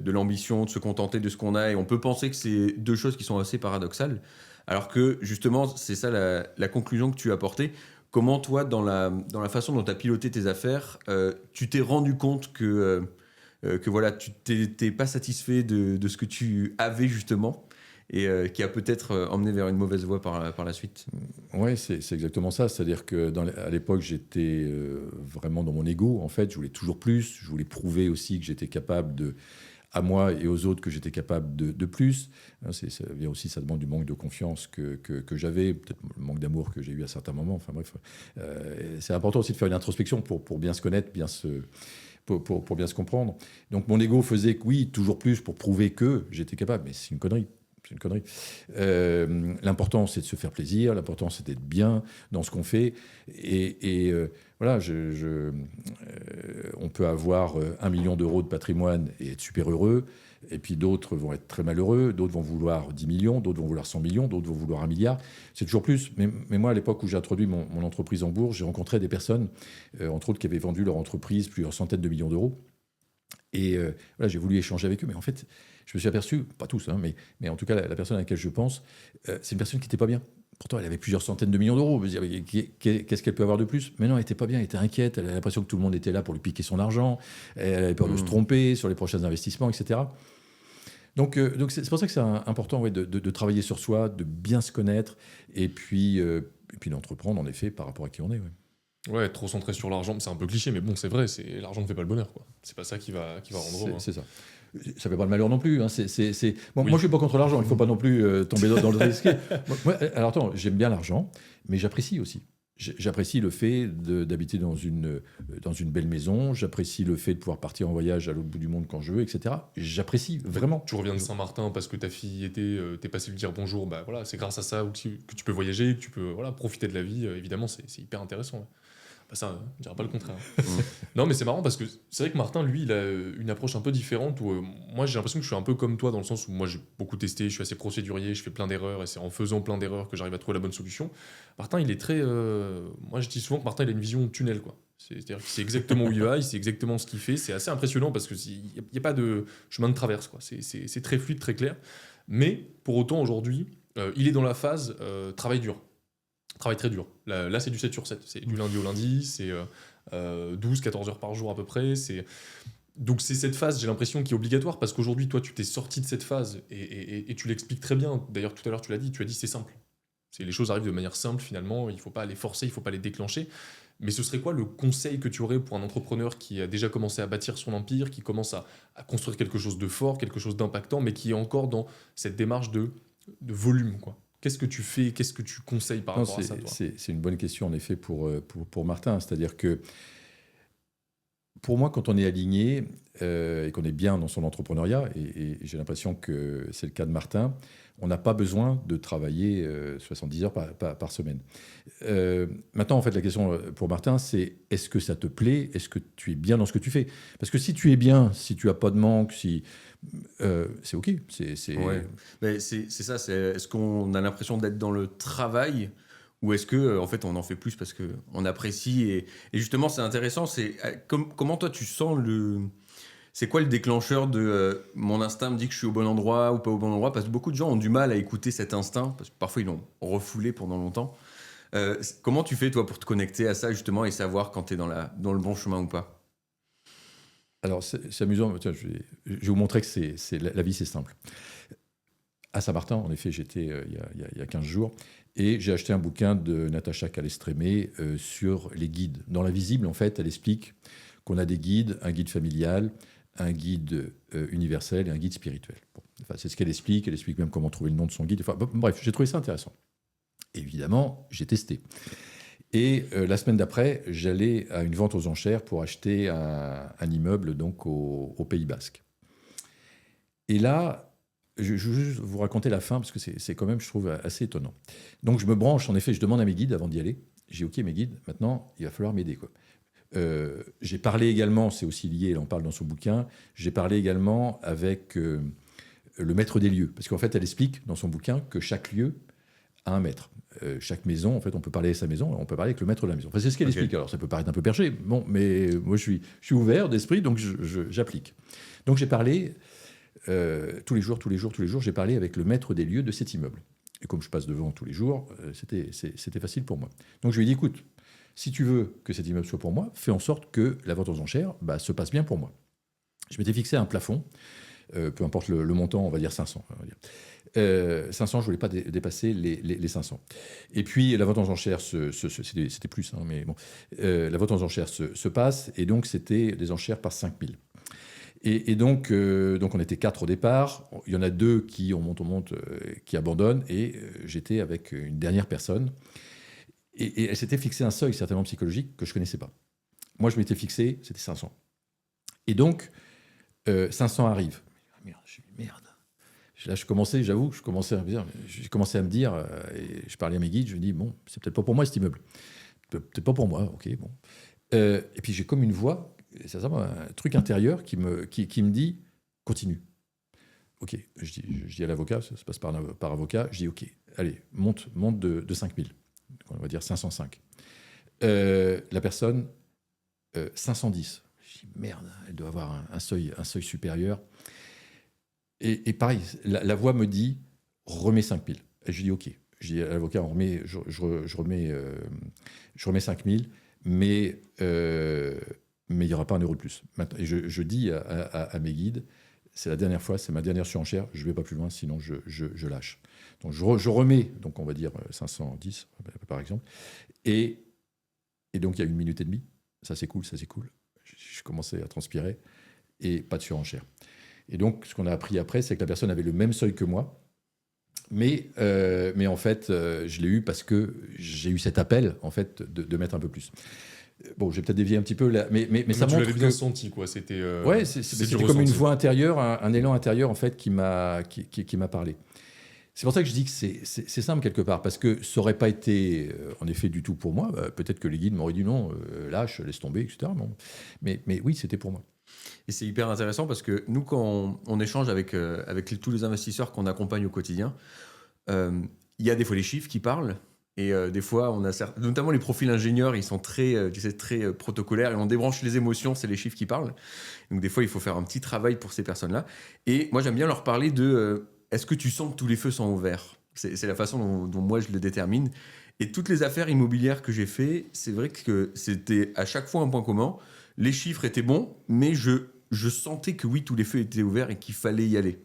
l'ambition, de se contenter de ce qu'on a, et on peut penser que c'est deux choses qui sont assez paradoxales, alors que, justement, c'est ça la conclusion que tu as apportée. comment toi, dans la façon dont tu as piloté tes affaires, tu t'es rendu compte que voilà, tu t'es pas satisfait de ce que tu avais justement et qui a peut-être emmené vers une mauvaise voie par la suite. Oui, c'est exactement ça. C'est-à-dire que à l'époque, j'étais vraiment dans mon ego. En fait, je voulais toujours plus. Je voulais prouver aussi que j'étais capable à moi et aux autres que j'étais capable de plus. Ça vient aussi, ça demande du manque de confiance que j'avais, peut-être le manque d'amour que j'ai eu à certains moments. Enfin bref, c'est important aussi de faire une introspection pour bien se connaître, pour bien se comprendre. Donc mon ego faisait que oui, toujours plus pour prouver que j'étais capable, mais c'est une connerie. C'est une connerie. L'important, c'est de se faire plaisir. L'important, c'est d'être bien dans ce qu'on fait. Et voilà, on peut avoir 1 million d'euros de patrimoine et être super heureux. Et puis d'autres vont être très malheureux. D'autres vont vouloir 10 millions. D'autres vont vouloir 100 millions. D'autres vont vouloir 1 milliard. C'est toujours plus. Mais moi, à l'époque où j'ai introduit mon entreprise en bourse, j'ai rencontré des personnes, entre autres, qui avaient vendu leur entreprise plusieurs centaines de millions d'euros. Et voilà, j'ai voulu échanger avec eux. Mais en fait, je me suis aperçu, pas tous, hein, mais en tout cas, la personne à laquelle je pense, c'est une personne qui n'était pas bien. Pourtant, elle avait plusieurs centaines de millions d'euros. Je me disais, qu'est-ce qu'elle peut avoir de plus? Mais non, elle n'était pas bien, elle était inquiète. Elle avait l'impression que tout le monde était là pour lui piquer son argent. Elle avait peur de se tromper sur les prochains investissements, etc. Donc c'est pour ça que c'est important de travailler sur soi, de bien se connaître et puis d'entreprendre, en effet, par rapport à qui on est. Ouais. Ouais, être trop centré sur l'argent, c'est un peu cliché, mais bon, c'est vrai, l'argent ne fait pas le bonheur, quoi. C'est pas ça qui va rendre heureux. C'est ça. Ça ne fait pas le malheur non plus. Hein. Bon, oui. Moi, je ne suis pas contre l'argent. Il ne faut pas non plus tomber dans le risque. Alors, attends, j'aime bien l'argent, mais j'apprécie aussi. J'apprécie le fait d'habiter dans une belle maison. J'apprécie le fait de pouvoir partir en voyage à l'autre bout du monde quand je veux, etc. J'apprécie vraiment. Tu reviens de Saint-Martin parce que ta fille t'es passé lui dire bonjour. Bah voilà, c'est grâce à ça que tu peux voyager, que tu peux profiter de la vie. Évidemment, c'est hyper intéressant. Ouais. Bah ça, je ne dirais pas le contraire. Non, mais c'est marrant parce que c'est vrai que Martin, lui, il a une approche un peu différente où moi, j'ai l'impression que je suis un peu comme toi dans le sens où moi, j'ai beaucoup testé, je suis assez procédurier, je fais plein d'erreurs et c'est en faisant plein d'erreurs que j'arrive à trouver la bonne solution. Martin, il est très... moi, je dis souvent que Martin, il a une vision tunnel, quoi. C'est-à-dire qu'il sait exactement où il va, il sait exactement ce qu'il fait. C'est assez impressionnant parce qu'il n'y a pas de chemin de traverse, quoi. C'est très fluide, très clair. Mais pour autant, aujourd'hui, il est dans la phase travail dur. Travail très dur. Là, c'est du 7/7. C'est du lundi au lundi, c'est 12-14 heures par jour à peu près. Donc c'est cette phase, j'ai l'impression, qui est obligatoire parce qu'aujourd'hui, toi, tu t'es sorti de cette phase et tu l'expliques très bien. D'ailleurs, tout à l'heure, tu as dit c'est simple. Les choses arrivent de manière simple finalement, il ne faut pas les forcer, il ne faut pas les déclencher. Mais ce serait quoi le conseil que tu aurais pour un entrepreneur qui a déjà commencé à bâtir son empire, qui commence à construire quelque chose de fort, quelque chose d'impactant, mais qui est encore dans cette démarche de volume, quoi? Qu'est-ce que tu fais? Qu'est-ce que tu conseilles par rapport à ça, toi? C'est une bonne question, en effet, pour Martin. C'est-à-dire que, pour moi, quand on est aligné et qu'on est bien dans son entrepreneuriat, et j'ai l'impression que c'est le cas de Martin, on n'a pas besoin de travailler 70 heures par semaine. Maintenant, en fait, la question pour Martin, c'est est-ce que ça te plaît? Est-ce que tu es bien dans ce que tu fais? Parce que si tu es bien, si tu n'as pas de manque, c'est OK. Ouais. Mais c'est ça. Est-ce qu'on a l'impression d'être dans le travail ou est-ce que en fait on en fait plus parce qu'on apprécie et justement c'est intéressant. Comment toi tu sens c'est quoi le déclencheur de mon instinct me dit que je suis au bon endroit ou pas au bon endroit? Parce que beaucoup de gens ont du mal à écouter cet instinct parce que parfois ils l'ont refoulé pendant longtemps. Comment tu fais toi pour te connecter à ça justement et savoir quand tu es dans le bon chemin ou pas? Alors, c'est amusant. Tiens, je vais vous montrer que la vie, c'est simple. À Saint-Martin, en effet, j'étais il y a 15 jours, et j'ai acheté un bouquin de Natacha Calestrémé sur les guides. Dans l'Invisible, en fait, elle explique qu'on a des guides, un guide familial, un guide universel et un guide spirituel. Bon, enfin, c'est ce qu'elle explique. Elle explique même comment trouver le nom de son guide. Enfin, bref, j'ai trouvé ça intéressant. Évidemment, j'ai testé. Et la semaine d'après, j'allais à une vente aux enchères pour acheter un immeuble donc au Pays Basque. Et là, je vais juste vous raconter la fin parce que c'est quand même, je trouve, assez étonnant. Donc je me branche, en effet, je demande à mes guides avant d'y aller. J'ai OK mes guides, maintenant il va falloir m'aider, quoi. J'ai parlé également, c'est aussi lié, elle en parle dans son bouquin, j'ai parlé également avec le maître des lieux. Parce qu'en fait, elle explique dans son bouquin que chaque lieu a un maître. Chaque maison, en fait, on peut parler à sa maison, on peut parler avec le maître de la maison. Enfin, c'est ce qu'elle explique. Alors, ça peut paraître un peu perché, bon, mais moi, je suis ouvert d'esprit, donc j'applique. Donc, j'ai parlé tous les jours, j'ai parlé avec le maître des lieux de cet immeuble. Et comme je passe devant tous les jours, c'était facile pour moi. Donc je lui ai dit, écoute, si tu veux que cet immeuble soit pour moi, fais en sorte que la vente aux enchères se passe bien pour moi. Je m'étais fixé un plafond, peu importe le montant, on va dire 500. 500, je ne voulais pas dépasser les 500. Et puis, la vente aux enchères, c'était plus, hein, mais bon, la vente aux enchères se passe, et donc c'était des enchères par 5000. Et donc, on était 4 au départ. Il y en a 2 qui, on monte, qui abandonnent, et j'étais avec une dernière personne. Et elle s'était fixé un seuil certainement psychologique que je ne connaissais pas. Moi, je m'étais fixé, c'était 500. Et donc, 500 arrive. Merde, je dis merde. Là, j'avoue que je commençais à me dire, et je parlais à mes guides, je me dis, bon, c'est peut-être pas pour moi cet immeuble. Peut-être pas pour moi, ok, bon. Et puis j'ai comme une voix, un truc intérieur qui me dit, continue. Ok, je dis à l'avocat, ça se passe par avocat, je dis, ok, allez, monte de 5000. On va dire 505. La personne, 510. Je dis, merde, elle doit avoir un seuil supérieur. Et pareil, la voix me dit, remets 5000. Et je dis, ok. Je dis à l'avocat, je remets 5000, mais il n'y aura pas un euro de plus. Et je dis à mes guides, c'est la dernière fois, c'est ma dernière surenchère, je ne vais pas plus loin, sinon je lâche. Donc je remets, donc on va dire 510 par exemple, et donc il y a 1 minute et demie, ça c'est cool. Je commençais à transpirer, et pas de surenchère. Et donc, ce qu'on a appris après, c'est que la personne avait le même seuil que moi. Mais en fait, je l'ai eu parce que j'ai eu cet appel, en fait, de mettre un peu plus. Bon, j'ai peut-être dévié un petit peu là, mais ça montre. Tu l'avais bien senti, quoi. C'était. Ouais, c'était comme une voix intérieure, un élan intérieur, en fait, qui m'a parlé. C'est pour ça que je dis que c'est simple quelque part, parce que ça n'aurait pas été, en effet, du tout pour moi. Peut-être que les guides m'auraient dit non, lâche, laisse tomber, etc. Bon. Mais oui, c'était pour moi. Et c'est hyper intéressant parce que nous, quand on échange avec tous les investisseurs qu'on accompagne au quotidien, il y a des fois les chiffres qui parlent. Et des fois, on a notamment les profils ingénieurs, ils sont très protocolaires et on débranche les émotions, c'est les chiffres qui parlent. Donc des fois, il faut faire un petit travail pour ces personnes-là. Et moi, j'aime bien leur parler de est-ce que tu sens que tous les feux sont ouverts ? C'est la façon dont moi, je le détermine. Et toutes les affaires immobilières que j'ai fait, c'est vrai que c'était à chaque fois un point commun. Les chiffres étaient bons, mais je sentais que oui, tous les feux étaient ouverts et qu'il fallait y aller.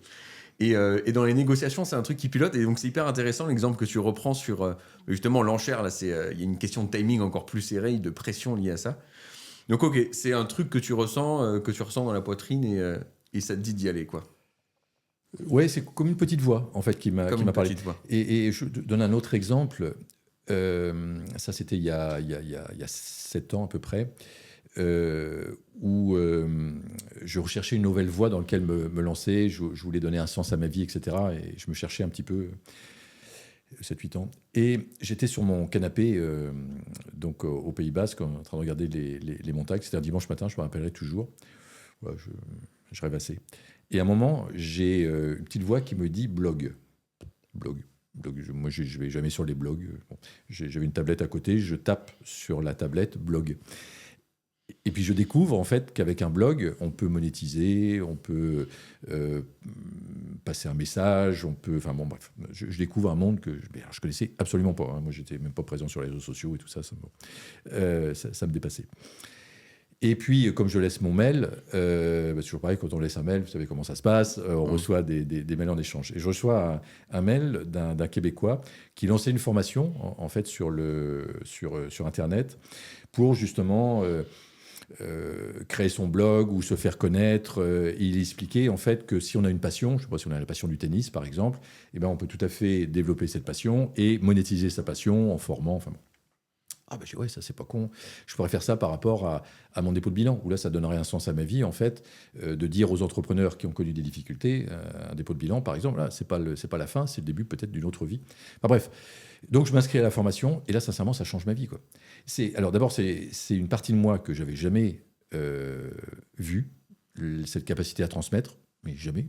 Et dans les négociations, c'est un truc qui pilote. Et donc, c'est hyper intéressant l'exemple que tu reprends sur justement l'enchère. Là, il y a une question de timing encore plus serrée, de pression liée à ça. Donc, ok, c'est un truc que tu ressens dans la poitrine et ça te dit d'y aller, quoi. Ouais, c'est comme une petite voix, en fait, qui m'a parlé. Et je donne un autre exemple. Ça, c'était il y a 7 ans à peu près. Où je recherchais une nouvelle voie dans laquelle me lancer, je voulais donner un sens à ma vie, etc. Et je me cherchais un petit peu, 7-8 ans. Et j'étais sur mon canapé, donc au Pays Basque, en train de regarder les montagnes. C'était un dimanche matin, je me rappellerai toujours. Ouais, je rêve assez. Et à un moment, j'ai une petite voix qui me dit blog. Moi, je ne vais jamais sur les blogs. Bon, j'avais une tablette à côté, je tape sur la tablette blog. Et puis je découvre en fait qu'avec un blog, on peut monétiser, on peut passer un message, enfin bon bref, je découvre un monde que je connaissais absolument pas. Hein. Moi, j'étais même pas présent sur les réseaux sociaux et tout ça, ça me dépassait. Et puis, comme je laisse mon mail, c'est toujours pareil, quand on laisse un mail, vous savez comment ça se passe, on reçoit des mails en échange. Et je reçois un mail d'un Québécois qui lançait une formation en fait sur Internet pour justement créer son blog ou se faire connaître. Il expliquait en fait que si on a une passion, je ne sais pas si on a la passion du tennis par exemple, eh ben on peut tout à fait développer cette passion et monétiser sa passion en formant. Enfin bon. Ah ben ouais, ça c'est pas con. Je pourrais faire ça par rapport à mon dépôt de bilan, où là ça donnerait un sens à ma vie en fait, de dire aux entrepreneurs qui ont connu des difficultés, un dépôt de bilan par exemple, là c'est pas la fin, c'est le début peut-être d'une autre vie. Enfin bref, donc je m'inscris à la formation et là sincèrement ça change ma vie quoi. Alors d'abord c'est une partie de moi que j'avais jamais vue, cette capacité à transmettre, mais jamais.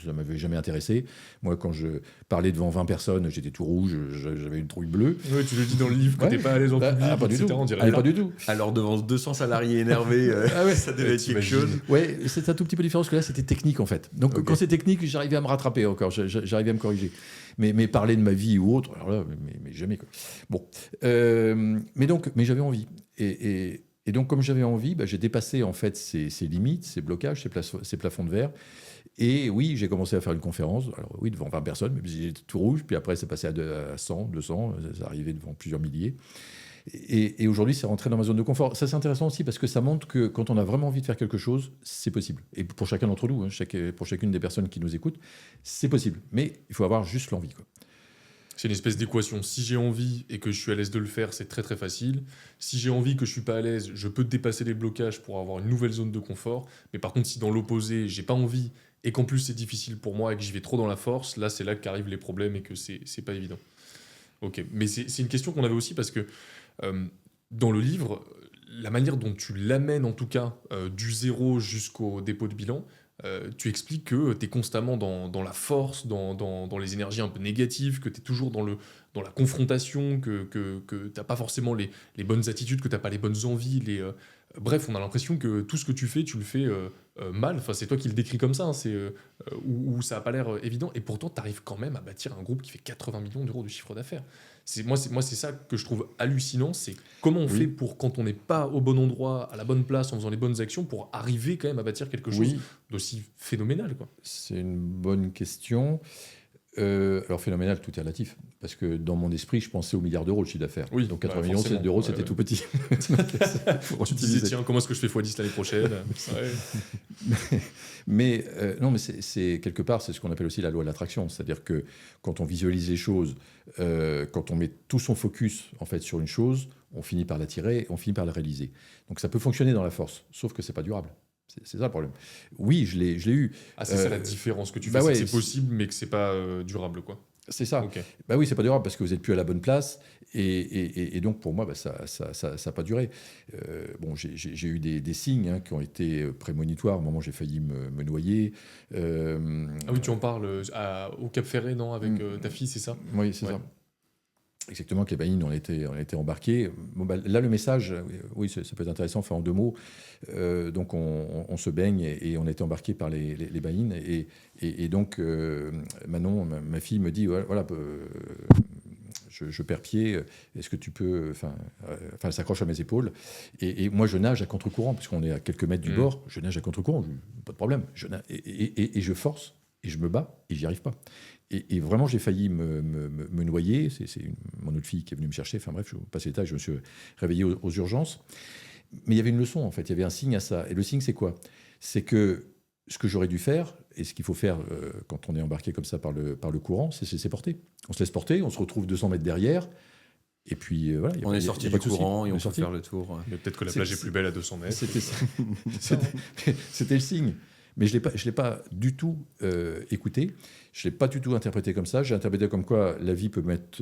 ça m'avait jamais intéressé. Moi, quand je parlais devant 20 personnes, j'étais tout rouge, j'avais une trouille bleue. Ouais, tu le dis dans le livre que t'es pas à l'aise en public, pas du etc. tout. On dirait Pas du tout. Alors, devant 200 salariés énervés, ça devait être quelque chose. Ouais, c'est un tout petit peu différent, parce que là, c'était technique, en fait. Donc, quand c'est technique, j'arrivais à me rattraper encore, j'arrivais à me corriger. Mais parler de ma vie ou autre, alors là, mais jamais, quoi. Bon. Mais j'avais envie. Et donc, comme j'avais envie, j'ai dépassé, en fait, ces limites, ces blocages, ces plafonds de verre. Et oui, j'ai commencé à faire une conférence. Alors oui, devant 20 personnes, mais j'étais tout rouge. Puis après, c'est passé à 100, 200. Ça arrivait devant plusieurs milliers. Et aujourd'hui, c'est rentré dans ma zone de confort. Ça, c'est intéressant aussi parce que ça montre que quand on a vraiment envie de faire quelque chose, c'est possible. Et pour chacun d'entre nous, pour chacune des personnes qui nous écoutent, c'est possible. Mais il faut avoir juste l'envie, quoi. C'est une espèce d'équation. Si j'ai envie et que je suis à l'aise de le faire, c'est très très facile. Si j'ai envie que je suis pas à l'aise, je peux dépasser les blocages pour avoir une nouvelle zone de confort. Mais par contre, si dans l'opposé, j'ai pas envie et qu'en plus c'est difficile pour moi et que j'y vais trop dans la force, là c'est là qu'arrivent les problèmes et que c'est pas évident. Ok, mais c'est une question qu'on avait aussi parce que dans le livre, la manière dont tu l'amènes en tout cas du zéro jusqu'au dépôt de bilan, tu expliques que tu es constamment dans la force, dans les énergies un peu négatives, que tu es toujours dans la confrontation, que tu n'as pas forcément les bonnes attitudes, que tu n'as pas les bonnes envies. Bref, on a l'impression que tout ce que tu fais, tu le fais mal. Enfin, c'est toi qui le décris comme ça, hein, où ça n'a pas l'air évident. Et pourtant, tu arrives quand même à bâtir un groupe qui fait 80 millions d'euros de chiffre d'affaires. Moi, c'est ça que je trouve hallucinant, c'est comment on fait pour, quand on n'est pas au bon endroit, à la bonne place, en faisant les bonnes actions, pour arriver quand même à bâtir quelque chose d'aussi phénoménal, quoi. C'est une bonne question. Alors phénoménal, tout est relatif. Parce que dans mon esprit, je pensais aux milliards d'euros de chiffre d'affaires. Oui, donc 80 millions d'euros, c'était tout petit. Tu disais, tiens, comment est-ce que je fais x10 l'année prochaine? Mais c'est quelque part, c'est ce qu'on appelle aussi la loi de l'attraction. C'est-à-dire que quand on visualise les choses, quand on met tout son focus en fait sur une chose, on finit par l'attirer, on finit par la réaliser. Donc ça peut fonctionner dans la force, sauf que c'est pas durable. C'est ça le problème. Oui, je l'ai eu. Ah, c'est ça la différence que tu fais, c'est possible, mais que c'est pas durable, quoi. C'est ça. Okay. Oui, c'est pas durable parce que vous n'êtes plus à la bonne place. Et donc, pour moi, ça n'a pas duré. J'ai eu des signes qui ont été prémonitoires. À un moment, j'ai failli me noyer. Ah oui, tu en parles au Cap Ferret, non, avec ta fille, c'est ça? Oui, c'est ça. Exactement, que les baïnes, on était embarqués. Là, le message, oui, ça peut être intéressant, enfin, en deux mots. Donc, on se baigne et on a été embarqués par les baïnes. Et donc, Manon, ma fille, me dit, voilà, je perds pied, est-ce que tu peux... Enfin, elle s'accroche à mes épaules. Et moi, je nage à contre-courant, puisqu'on est à quelques mètres du bord. Je nage à contre-courant, pas de problème. Et je force, et je me bats, et j'y arrive pas. Et vraiment, j'ai failli me noyer. C'est mon autre fille qui est venue me chercher. Enfin bref, je passe l'étage, je me suis réveillé aux urgences. Mais il y avait une leçon, en fait. Il y avait un signe à ça. Et le signe, c'est quoi? C'est que ce que j'aurais dû faire, et ce qu'il faut faire quand on est embarqué comme ça par le courant, c'est se laisser porter. On se laisse porter, on se retrouve 200 mètres derrière. Et puis voilà. On est sorti du courant et on peut faire le tour. Mais peut-être que la plage est plus belle à 200 mètres. C'était le signe. Mais je ne l'ai pas du tout écouté. Je ne l'ai pas du tout interprété comme ça. J'ai interprété comme quoi la vie peut m'être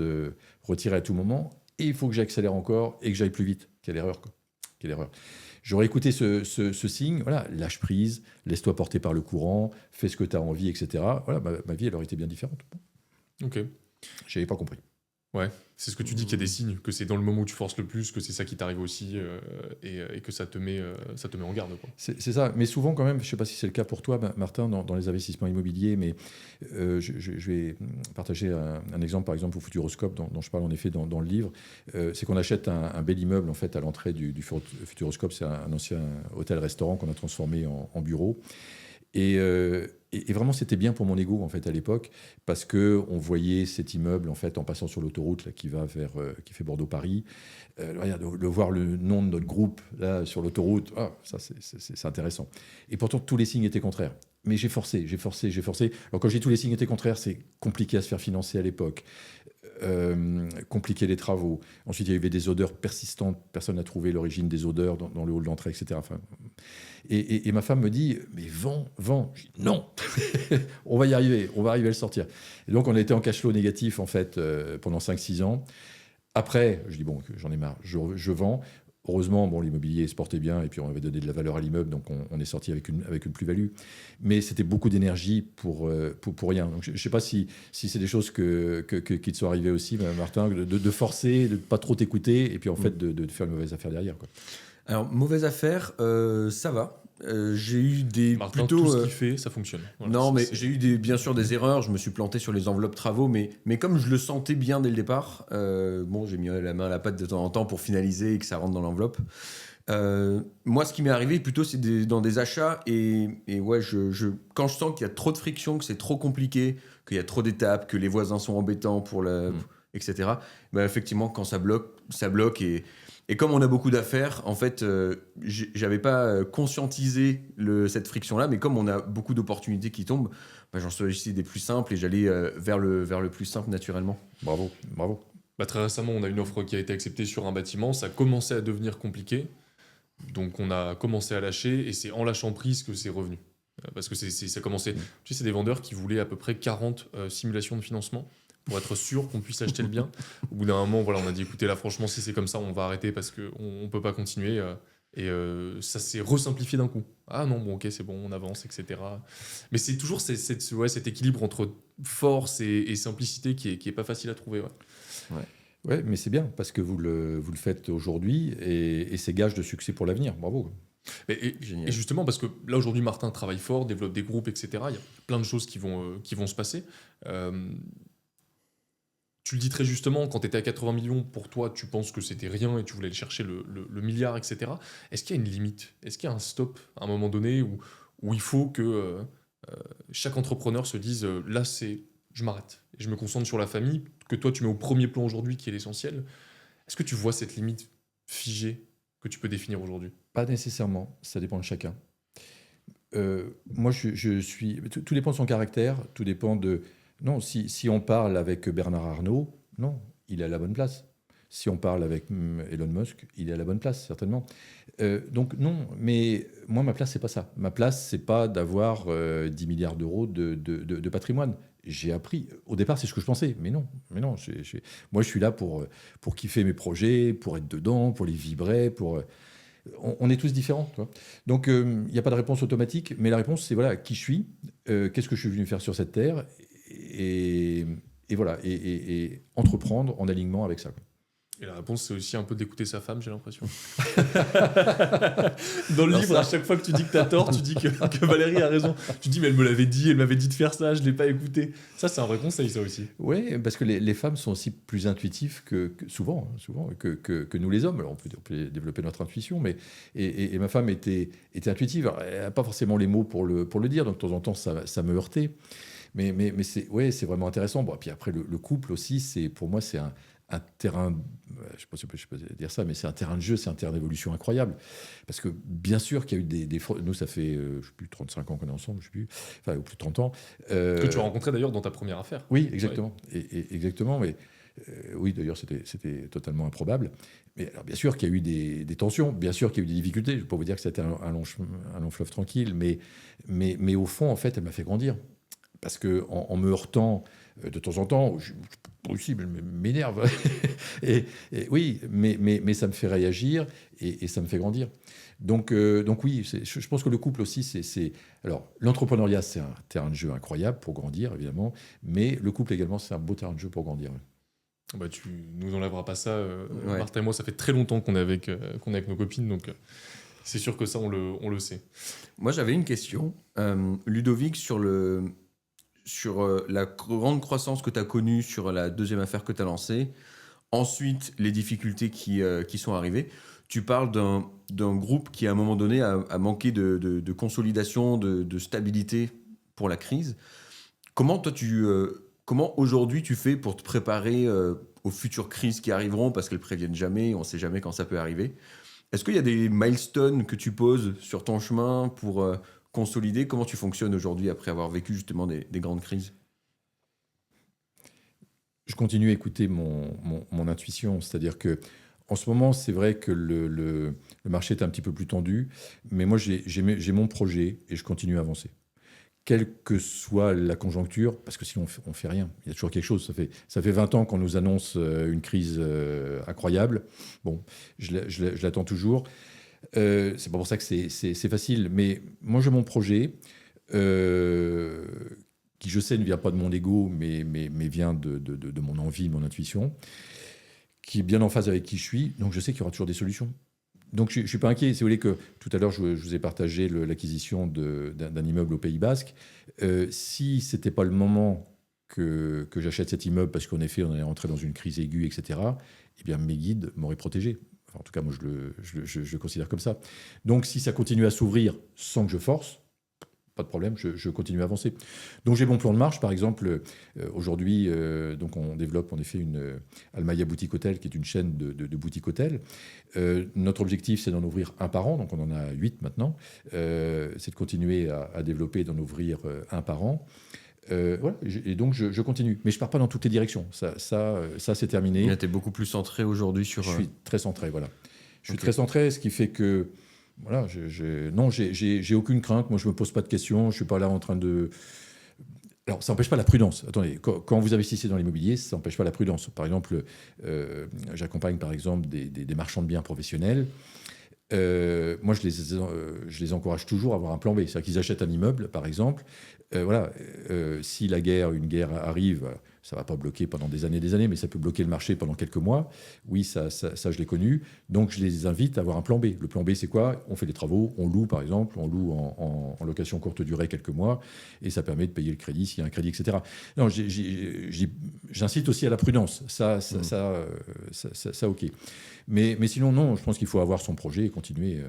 retirée à tout moment et il faut que j'accélère encore et que j'aille plus vite. Quelle erreur, quoi. Quelle erreur. J'aurais écouté ce signe. Voilà, lâche prise, laisse-toi porter par le courant, fais ce que tu as envie, etc. Voilà, ma vie, elle aurait été bien différente. Ok. Je n'avais pas compris. Ouais, c'est ce que tu dis, qu'il y a des signes, que c'est dans le moment où tu forces le plus, que c'est ça qui t'arrive aussi, et que ça te met en garde, quoi. C'est ça, mais souvent quand même, je ne sais pas si c'est le cas pour toi, Martin, dans les investissements immobiliers, mais je vais partager un exemple, par exemple, au Futuroscope, dont je parle en effet dans le livre. C'est qu'on achète un bel immeuble en fait, à l'entrée du Futuroscope, c'est un ancien hôtel-restaurant qu'on a transformé en bureau. Et vraiment, c'était bien pour mon ego en fait à l'époque, parce que on voyait cet immeuble en fait en passant sur l'autoroute là, qui fait Bordeaux-Paris. De voir le nom de notre groupe là sur l'autoroute, ça c'est intéressant. Et pourtant tous les signes étaient contraires. Mais j'ai forcé. Alors quand j'ai tous les signes étaient contraires, c'est compliqué à se faire financer à l'époque. Compliqué les travaux. Ensuite, il y avait des odeurs persistantes. Personne n'a trouvé l'origine des odeurs dans le hall d'entrée, etc. Enfin, et ma femme me dit, mais vends. Je dis, non, on va y arriver, on va arriver à le sortir. Et donc, on a été en cash flow négatif, en fait, pendant 5-6 ans. Après, je dis, bon, j'en ai marre, je vends. heureusement, bon, l'immobilier se portait bien et puis on avait donné de la valeur à l'immeuble, donc on est sorti avec une plus-value. Mais c'était beaucoup d'énergie pour rien. Donc je ne sais pas si c'est des choses qui te sont arrivées aussi, Martin, de forcer, de ne pas trop t'écouter et puis en fait de faire une mauvaise affaire derrière, quoi. Alors, mauvaise affaire, ça va. J'ai eu des Martin, plutôt. tout ce qu'il fait, ça fonctionne. Voilà, Non, mais c'est- j'ai eu bien sûr des erreurs. Je me suis planté sur les enveloppes travaux, mais comme je le sentais bien dès le départ, bon, j'ai mis la main à la pâte de temps en temps pour finaliser et que ça rentre dans l'enveloppe. Moi, ce qui m'est arrivé plutôt, c'est dans des achats et ouais, quand je sens qu'il y a trop de friction, que c'est trop compliqué, qu'il y a trop d'étapes, que les voisins sont embêtants etc. Bah, effectivement, quand ça bloque et comme on a beaucoup d'affaires, en fait, j'avais pas conscientisé cette friction-là, mais comme on a beaucoup d'opportunités qui tombent, bah, j'en choisissais des plus simples et j'allais vers le plus simple naturellement. Bravo, bravo. Bah, très récemment, on a une offre qui a été acceptée sur un bâtiment. Ça commençait à devenir compliqué. Donc, on a commencé à lâcher et c'est en lâchant prise que c'est revenu. Parce que ça commençait. Tu sais, c'est des vendeurs qui voulaient à peu près 40 simulations de financement pour être sûr qu'on puisse acheter le bien. Au bout d'un moment, voilà, on a dit écoutez, là, franchement, si c'est comme ça, on va arrêter parce qu'on ne peut pas continuer. Ça s'est resimplifié d'un coup. Ah non, bon, ok, c'est bon, on avance, etc. Mais c'est toujours cet équilibre entre force et simplicité qui est pas facile à trouver. Ouais. Ouais, mais c'est bien parce que vous le faites aujourd'hui et c'est gage de succès pour l'avenir. Bravo. Génial. Et justement, parce que là, aujourd'hui, Martin travaille fort, développe des groupes, etc. Il y a plein de choses qui vont se passer. Tu le dis très justement, quand tu étais à 80 millions, pour toi, tu penses que c'était rien et tu voulais aller chercher le milliard, etc. Est-ce qu'il y a une limite? Est-ce qu'il y a un stop à un moment donné où il faut que chaque entrepreneur se dise là, je m'arrête et je me concentre sur la famille, que toi, tu mets au premier plan aujourd'hui, qui est l'essentiel. Est-ce que tu vois cette limite figée que tu peux définir aujourd'hui? Pas nécessairement, ça dépend de chacun. Moi, je suis. Tout dépend de son caractère, tout dépend de. Non, si on parle avec Bernard Arnault, non, il est à la bonne place. Si on parle avec Elon Musk, il est à la bonne place, certainement. Donc non, mais moi, ma place, c'est pas ça. Ma place, c'est pas d'avoir 10 milliards d'euros de patrimoine. J'ai appris. Au départ, c'est ce que je pensais, mais non. Moi, je suis là pour kiffer mes projets, pour être dedans, pour les vibrer, on est tous différents, tu vois. Donc, il n'y a pas de réponse automatique, mais la réponse, c'est voilà, qui je suis, qu'est-ce que je suis venu faire sur cette terre, et voilà, et entreprendre en alignement avec ça, quoi. Et la réponse, c'est aussi un peu d'écouter sa femme, j'ai l'impression. Dans le Alors livre, ça- à chaque fois que tu dis que t'as tort, tu dis que Valérie a raison. Tu dis, mais elle m'avait dit de faire ça, je l'ai pas écouté. Ça, c'est un vrai conseil, ça aussi. Oui, parce que les femmes sont aussi plus intuitives souvent que nous les hommes. Alors, on peut développer notre intuition, mais et ma femme était intuitive. Alors, elle n'a pas forcément les mots pour le dire, donc de temps en temps, ça me heurtait. Mais c'est vraiment intéressant. Bon, et puis après, le couple aussi, pour moi, c'est un terrain, je ne sais pas dire ça, mais c'est un terrain de jeu, c'est un terrain d'évolution incroyable. Parce que bien sûr qu'il y a eu nous, ça fait, je ne sais plus, 35 ans qu'on est ensemble, je sais plus, enfin, ou plus de 30 ans. Que tu as rencontré d'ailleurs dans ta première affaire. Oui, exactement. Et exactement, mais oui, d'ailleurs, c'était totalement improbable. Mais alors, bien sûr qu'il y a eu des tensions, bien sûr qu'il y a eu des difficultés. Je ne vais pas vous dire que c'était un long fleuve tranquille, mais au fond, en fait, elle m'a fait grandir. Parce qu'en me heurtant de temps en temps, aussi, je m'énerve. et oui, mais ça me fait réagir et ça me fait grandir. Donc oui, je pense que le couple aussi, alors, l'entrepreneuriat, c'est un terrain de jeu incroyable pour grandir, évidemment, mais le couple également, c'est un beau terrain de jeu pour grandir. Bah, tu nous enlèveras pas ça. Ouais. Martin et moi, ça fait très longtemps qu'on est avec nos copines, donc c'est sûr que ça, on le sait. Moi, j'avais une question, Ludovic, sur la grande croissance que tu as connue sur la deuxième affaire que tu as lancée. Ensuite, les difficultés qui sont arrivées. Tu parles d'un groupe qui, à un moment donné, a manqué de consolidation, de stabilité pour la crise. Comment aujourd'hui tu fais pour te préparer aux futures crises qui arriveront, parce qu'elles préviennent jamais, on ne sait jamais quand ça peut arriver. Est-ce qu'il y a des milestones que tu poses sur ton chemin pour consolider? Comment tu fonctionnes aujourd'hui après avoir vécu justement des grandes crises? Je continue à écouter mon intuition, c'est-à-dire que en ce moment, c'est vrai que le marché est un petit peu plus tendu, mais moi, j'ai mon projet et je continue à avancer. quelle que soit la conjoncture, parce que sinon on fait rien. Il y a toujours quelque chose. Ça fait 20 ans qu'on nous annonce une crise incroyable. Bon, je l'attends toujours. C'est pas pour ça que c'est facile. Mais moi, j'ai mon projet, qui, je sais, ne vient pas de mon ego, mais vient de mon envie, de mon intuition, qui est bien en phase avec qui je suis. Donc, je sais qu'il y aura toujours des solutions. Donc, je ne suis pas inquiet. Si vous voulez que tout à l'heure, je vous ai partagé l'acquisition d'un immeuble au Pays Basque. Si ce n'était pas le moment que j'achète cet immeuble, parce qu'en effet, on est rentré dans une crise aiguë, etc., eh bien, mes guides m'auraient protégé. Enfin, en tout cas, moi, je le considère comme ça. Donc, si ça continue à s'ouvrir sans que je force, pas de problème, je continue à avancer. Donc j'ai mon plan de marche, par exemple, aujourd'hui, donc on développe en effet une Almaya Boutique Hôtel, qui est une chaîne de boutiques hôtels. Notre objectif, c'est d'en ouvrir un par an, donc on en a 8 maintenant. C'est de continuer à développer, d'en ouvrir un par an. Voilà, et donc je continue. Mais je ne pars pas dans toutes les directions. Ça c'est terminé. Tu es beaucoup plus centré aujourd'hui sur... Je suis très centré, voilà. Je suis très centré, ce qui fait que... Voilà, non, j'ai aucune crainte. Moi, je me pose pas de questions. Je suis pas là en train de. Alors, ça n'empêche pas la prudence. Attendez, quand vous investissez dans l'immobilier, ça n'empêche pas la prudence. Par exemple, j'accompagne par exemple des marchands de biens professionnels. Moi, je les encourage toujours à avoir un plan B. C'est-à-dire qu'ils achètent un immeuble, par exemple. Voilà, si une guerre arrive, ça ne va pas bloquer pendant des années, mais ça peut bloquer le marché pendant quelques mois. Oui, ça je l'ai connu. Donc, je les invite à avoir un plan B. Le plan B, c'est quoi? On fait des travaux, on loue, par exemple, on loue en location courte durée quelques mois, et ça permet de payer le crédit s'il y a un crédit, etc. Non, j'incite aussi à la prudence. Ça, ok. Mais sinon, non, je pense qu'il faut avoir son projet et continuer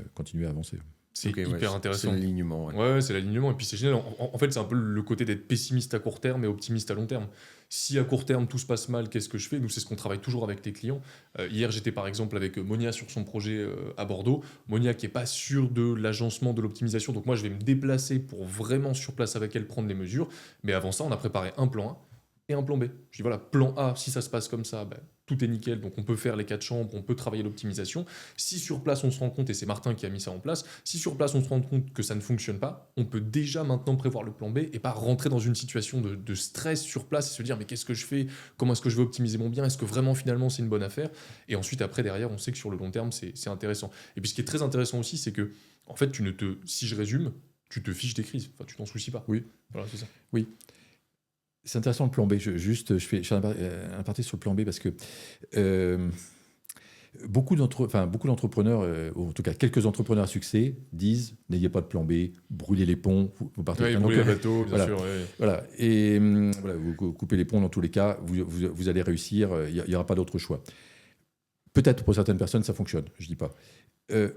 à avancer. C'est hyper intéressant. C'est l'alignement. Ouais, c'est l'alignement. Et puis c'est génial. En fait, c'est un peu le côté d'être pessimiste à court terme et optimiste à long terme. Si à court terme tout se passe mal, qu'est-ce que je fais? Nous, c'est ce qu'on travaille toujours avec les clients. Hier, j'étais par exemple avec Monia sur son projet à Bordeaux. Monia qui n'est pas sûre de l'agencement, de l'optimisation. Donc moi, je vais me déplacer pour vraiment sur place avec elle prendre les mesures. Mais avant ça, on a préparé un plan A et un plan B. Je dis voilà, plan A, si ça se passe comme ça, tout est nickel, donc on peut faire les 4 chambres, on peut travailler l'optimisation. Si sur place on se rend compte, et c'est Martin qui a mis ça en place, si sur place on se rend compte que ça ne fonctionne pas, on peut déjà maintenant prévoir le plan B et pas rentrer dans une situation de stress sur place et se dire mais qu'est-ce que je fais? Comment est-ce que je vais optimiser mon bien? Est-ce que vraiment finalement c'est une bonne affaire? Et ensuite après derrière on sait que sur le long terme c'est intéressant. Et puis ce qui est très intéressant aussi c'est que en fait si je résume, tu te fiches des crises, enfin tu t'en soucies pas. Oui. Voilà, c'est ça. Oui. C'est intéressant le plan B. Je fais un parti sur le plan B parce que beaucoup d'entrepreneurs, ou en tout cas quelques entrepreneurs à succès, disent n'ayez pas de plan B, brûlez les ponts, vous partez. Oui, brûlez les bateaux, bien voilà, sûr. Ouais. Voilà. Et voilà, vous coupez les ponts dans tous les cas, vous allez réussir, il n'y aura pas d'autre choix. Peut-être pour certaines personnes ça fonctionne, je ne dis pas.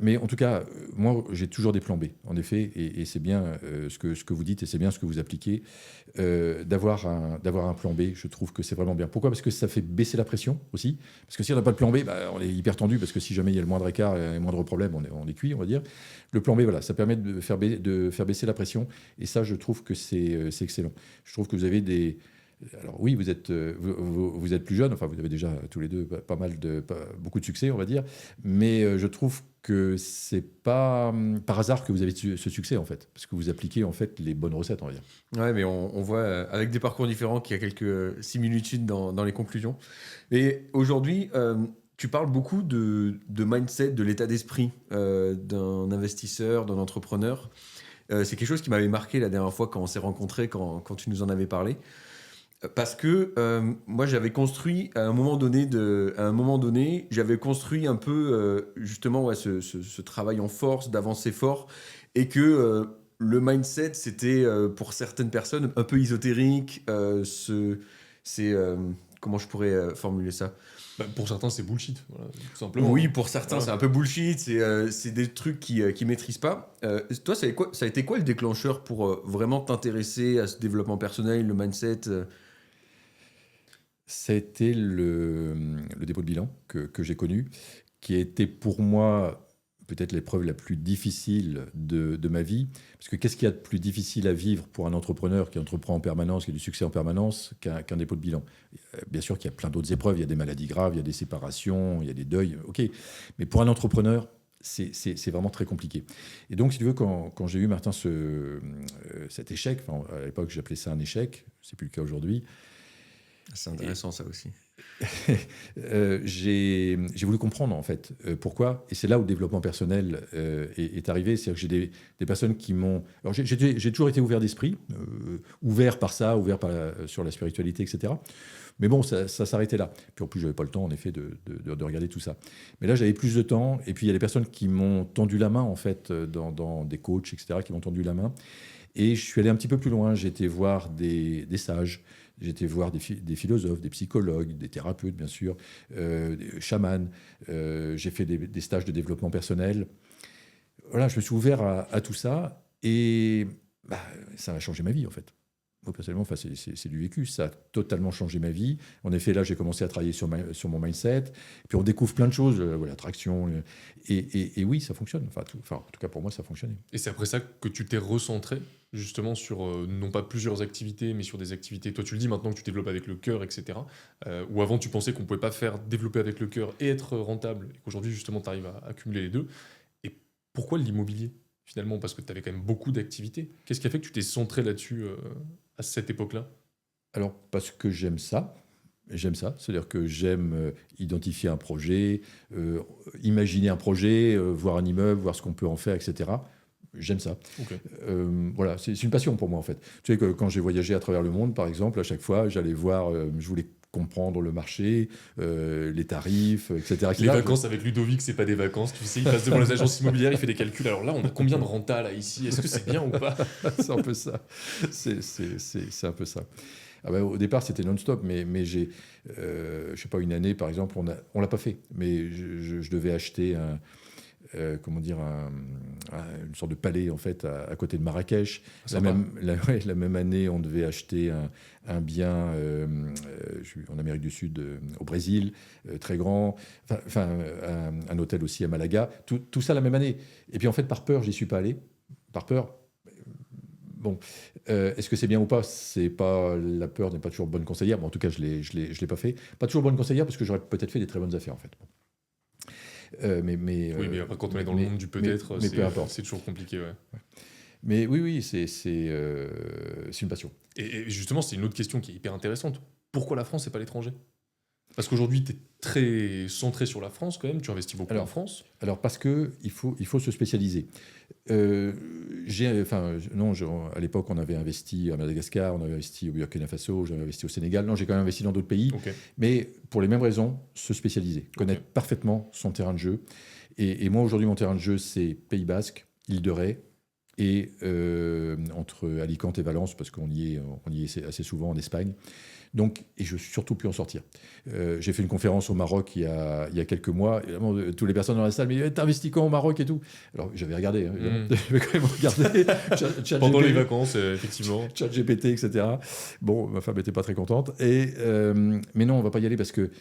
Mais en tout cas, moi, j'ai toujours des plans B, en effet, et c'est bien ce que vous dites, et c'est bien ce que vous appliquez, d'avoir un plan B. Je trouve que c'est vraiment bien. Pourquoi? Parce que ça fait baisser la pression aussi. Parce que si on n'a pas de plan B, on est hyper tendu, parce que si jamais il y a le moindre écart et le moindre problème, on est cuit, on va dire. Le plan B, voilà, ça permet de faire baisser la pression, et ça, je trouve que c'est excellent. Je trouve que vous avez des... Alors oui, vous êtes plus jeune, enfin vous avez déjà tous les deux beaucoup de succès, on va dire, mais je trouve que c'est pas par hasard que vous avez ce succès en fait, parce que vous appliquez en fait les bonnes recettes, on va dire. Ouais, mais on voit avec des parcours différents qu'il y a quelques similitudes dans les conclusions. Et aujourd'hui, tu parles beaucoup de mindset, de l'état d'esprit d'un investisseur, d'un entrepreneur. C'est quelque chose qui m'avait marqué la dernière fois quand on s'est rencontrés, quand tu nous en avais parlé. Parce que moi, j'avais construit à un moment donné, j'avais construit un peu justement ce travail en force, d'avancer fort, et que le mindset, c'était pour certaines personnes un peu ésotérique. Comment je pourrais formuler ça? Pour certains, c'est bullshit, voilà, tout simplement. Oui, pour certains, c'est un peu bullshit. C'est des trucs qu'ils maîtrisent pas. Toi, ça a été quoi le déclencheur pour vraiment t'intéresser à ce développement personnel, le mindset? C'était le dépôt de bilan que j'ai connu, qui a été pour moi peut-être l'épreuve la plus difficile de ma vie. Parce que qu'est-ce qu'il y a de plus difficile à vivre pour un entrepreneur qui entreprend en permanence, qui a du succès en permanence, qu'un dépôt de bilan? Bien sûr qu'il y a plein d'autres épreuves, il y a des maladies graves, il y a des séparations, il y a des deuils, ok. Mais pour un entrepreneur, c'est vraiment très compliqué. Et donc, si tu veux, quand j'ai eu, Martin, cet échec, enfin, à l'époque, j'appelais ça un échec, c'est plus le cas aujourd'hui. C'est intéressant, ça aussi. J'ai voulu comprendre, en fait, pourquoi. Et c'est là où le développement personnel est arrivé. C'est-à-dire que j'ai des personnes qui m'ont... Alors, j'ai toujours été ouvert d'esprit, ouvert par ça, ouvert sur la spiritualité, etc. Mais bon, ça s'arrêtait là. Puis en plus, je n'avais pas le temps, en effet, de regarder tout ça. Mais là, j'avais plus de temps. Et puis, il y a des personnes qui m'ont tendu la main, en fait, dans des coachs, etc., qui m'ont tendu la main. Et je suis allé un petit peu plus loin. J'ai été voir des sages. J'ai été voir des philosophes, des psychologues, des thérapeutes, bien sûr, des chamans. J'ai fait des stages de développement personnel. Voilà, je me suis ouvert à tout ça. Et ça a changé ma vie, en fait. Moi, personnellement, enfin, c'est du vécu. Ça a totalement changé ma vie. En effet, là, j'ai commencé à travailler sur mon mindset. Puis on découvre plein de choses, l'attraction. Et oui, ça fonctionne. Enfin, en tout cas, pour moi, ça a fonctionné. Et c'est après ça que tu t'es recentré justement sur, non pas plusieurs activités, mais sur des activités. Toi, tu le dis maintenant que tu développes avec le cœur, etc. Ou avant, tu pensais qu'on ne pouvait pas faire développer avec le cœur et être rentable. Et qu'aujourd'hui, justement, tu arrives à accumuler les deux. Et pourquoi l'immobilier, finalement? Parce que tu avais quand même beaucoup d'activités. Qu'est-ce qui a fait que tu t'es centré là-dessus à cette époque-là? Alors, parce que j'aime ça. J'aime ça, c'est-à-dire que j'aime identifier un projet, imaginer un projet, voir un immeuble, voir ce qu'on peut en faire, etc. J'aime ça. Okay. Voilà, c'est une passion pour moi, en fait. Tu sais que quand j'ai voyagé à travers le monde, par exemple, à chaque fois, j'allais voir, je voulais comprendre le marché, les tarifs, etc. Les vacances avec Ludovic, c'est pas des vacances. Tu sais, il passe devant les agences immobilières, il fait des calculs. Alors là, on a combien de renta là ici? Est-ce que c'est bien ou pas? C'est un peu ça. C'est un peu ça. Ah ben, au départ, c'était non-stop, mais j'ai, je sais pas, une année, par exemple, on l'a pas fait, mais je devais acheter une sorte de palais, en fait, à côté de Marrakech. La même année, on devait acheter un bien en Amérique du Sud, au Brésil, très grand, un hôtel aussi à Malaga, tout ça la même année. Et puis, en fait, par peur, j'y suis pas allé. Par peur. Bon, est-ce que c'est bien ou pas? C'est pas, la peur n'est pas toujours bonne conseillère. Bon, en tout cas, je l'ai pas fait. Pas toujours bonne conseillère parce que j'aurais peut-être fait des très bonnes affaires, en fait. Oui, mais après, quand on est dans le monde du peut-être, c'est toujours compliqué. Ouais. Mais oui, c'est une passion. Et justement, c'est une autre question qui est hyper intéressante. Pourquoi la France et pas l'étranger? Parce qu'aujourd'hui, tu es très centré sur la France quand même, tu investis beaucoup en France. Alors, parce qu'il faut se spécialiser. À l'époque, on avait investi à Madagascar, on avait investi au Burkina Faso, j'avais investi au Sénégal. Non, j'ai quand même investi dans d'autres pays. Okay. Mais pour les mêmes raisons, se spécialiser, connaître parfaitement son terrain de jeu. Et moi, aujourd'hui, mon terrain de jeu, c'est Pays Basque, Île de Ré, et entre Alicante et Valence, parce qu'on y est assez souvent en Espagne. Donc, et je ne suis surtout plus en sortir. J'ai fait une conférence au Maroc il y a quelques mois. Évidemment, toutes les personnes dans la salle me disaient « T'investis quand au Maroc ?» et tout. Alors, j'avais regardé. Je vais quand même regarder. Pendant les vacances, effectivement. ChatGPT, etc. Bon, ma femme n'était pas très contente. Mais non, on ne va pas y aller parce que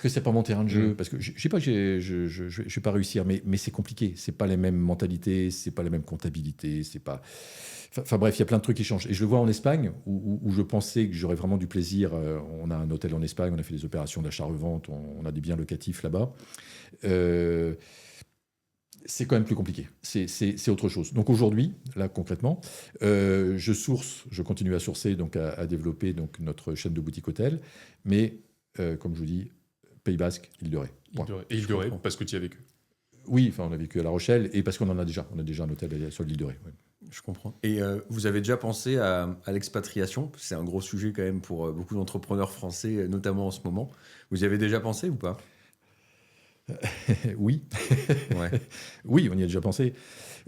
c'est pas mon terrain de jeu, parce que je sais pas que je vais pas réussir, mais c'est compliqué. C'est pas les mêmes mentalités, c'est pas la même comptabilité, c'est pas. Enfin bref, il y a plein de trucs qui changent. Et je le vois en Espagne, où je pensais que j'aurais vraiment du plaisir. On a un hôtel en Espagne, on a fait des opérations d'achat-revente, on a des biens locatifs là-bas. C'est quand même plus compliqué. C'est autre chose. Donc aujourd'hui, là concrètement, je continue à sourcer, donc à développer donc notre chaîne de boutique hôtel, mais comme je vous dis, Pays Basque, Île de Ré. Et Île de Ré, parce que tu y as vécu. Oui, enfin, on a vécu à La Rochelle et parce qu'on en a déjà. On a déjà un hôtel sur l'île de Ré. Ouais. Je comprends. Et vous avez déjà pensé à l'expatriation? C'est un gros sujet quand même pour beaucoup d'entrepreneurs français, notamment en ce moment. Vous y avez déjà pensé ou pas? Oui. Ouais. Oui, on y a déjà pensé.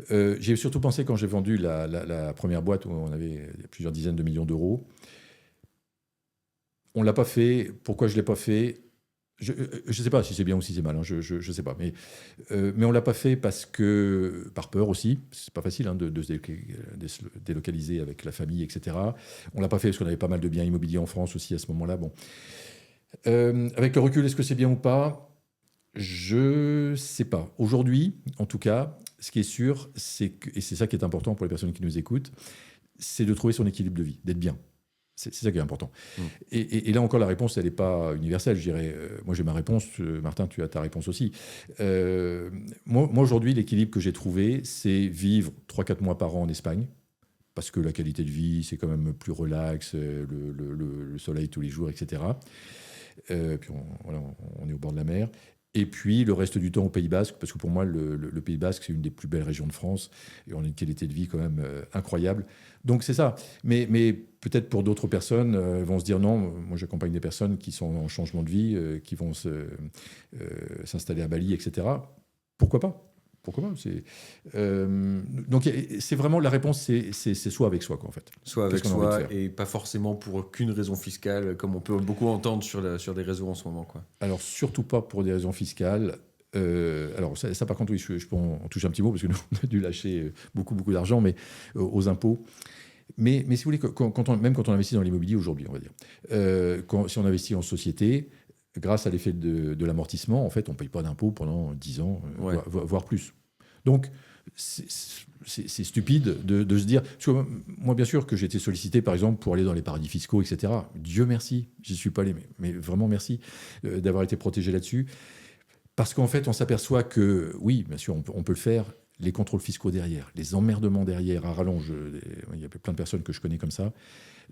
J'ai surtout pensé quand j'ai vendu la première boîte où on avait plusieurs dizaines de millions d'euros. On ne l'a pas fait. Pourquoi je ne l'ai pas fait? Je ne sais pas si c'est bien ou si c'est mal, hein, je ne sais pas. Mais on ne l'a pas fait parce que, par peur aussi, c'est pas facile de se délocaliser avec la famille, etc. On ne l'a pas fait parce qu'on avait pas mal de biens immobiliers en France aussi à ce moment-là. Bon. Avec le recul, est-ce que c'est bien ou pas? Je ne sais pas. Aujourd'hui, en tout cas, ce qui est sûr, et c'est ça qui est important pour les personnes qui nous écoutent, c'est de trouver son équilibre de vie, d'être bien. C'est ça qui est important. Mm. Et là encore, la réponse, elle n'est pas universelle, je dirais. Moi, j'ai ma réponse. Martin, tu as ta réponse aussi. Moi, aujourd'hui, l'équilibre que j'ai trouvé, c'est vivre 3-4 mois par an en Espagne, parce que la qualité de vie, c'est quand même plus relax, le soleil tous les jours, etc. Puis on est au bord de la mer. Et puis le reste du temps au Pays Basque, parce que pour moi, le Pays Basque, c'est une des plus belles régions de France, et on a une qualité de vie quand même incroyable. Donc c'est ça. Mais peut-être pour d'autres personnes, vont se dire non, moi j'accompagne des personnes qui sont en changement de vie, qui vont s'installer à Bali, etc. Pourquoi pas? Pourquoi pas? Donc c'est vraiment la réponse, c'est soi avec soi, quoi, en fait. Soit avec Qu'est-ce qu'on a envie de soi faire? et pas forcément pour qu'une raison fiscale, comme on peut beaucoup entendre sur des réseaux en ce moment, quoi. Alors, surtout pas pour des raisons fiscales. Alors, ça, par contre, oui, je peux en toucher un petit mot, parce que nous, on a dû lâcher beaucoup d'argent, mais aux impôts. Mais si vous voulez, même quand on investit dans l'immobilier aujourd'hui, on va dire, si on investit en société, grâce à l'effet de l'amortissement, en fait, on ne paye pas d'impôts pendant 10 ans, Ouais. voire plus. Donc, c'est stupide de se dire... Parce que moi, bien sûr, que j'ai été sollicité, par exemple, pour aller dans les paradis fiscaux, etc. Dieu merci, j'y suis pas allé, mais vraiment merci d'avoir été protégé là-dessus. Parce qu'en fait, on s'aperçoit que, oui, bien sûr, on peut le faire, les contrôles fiscaux derrière, les emmerdements derrière, à rallonge, il y a plein de personnes que je connais comme ça.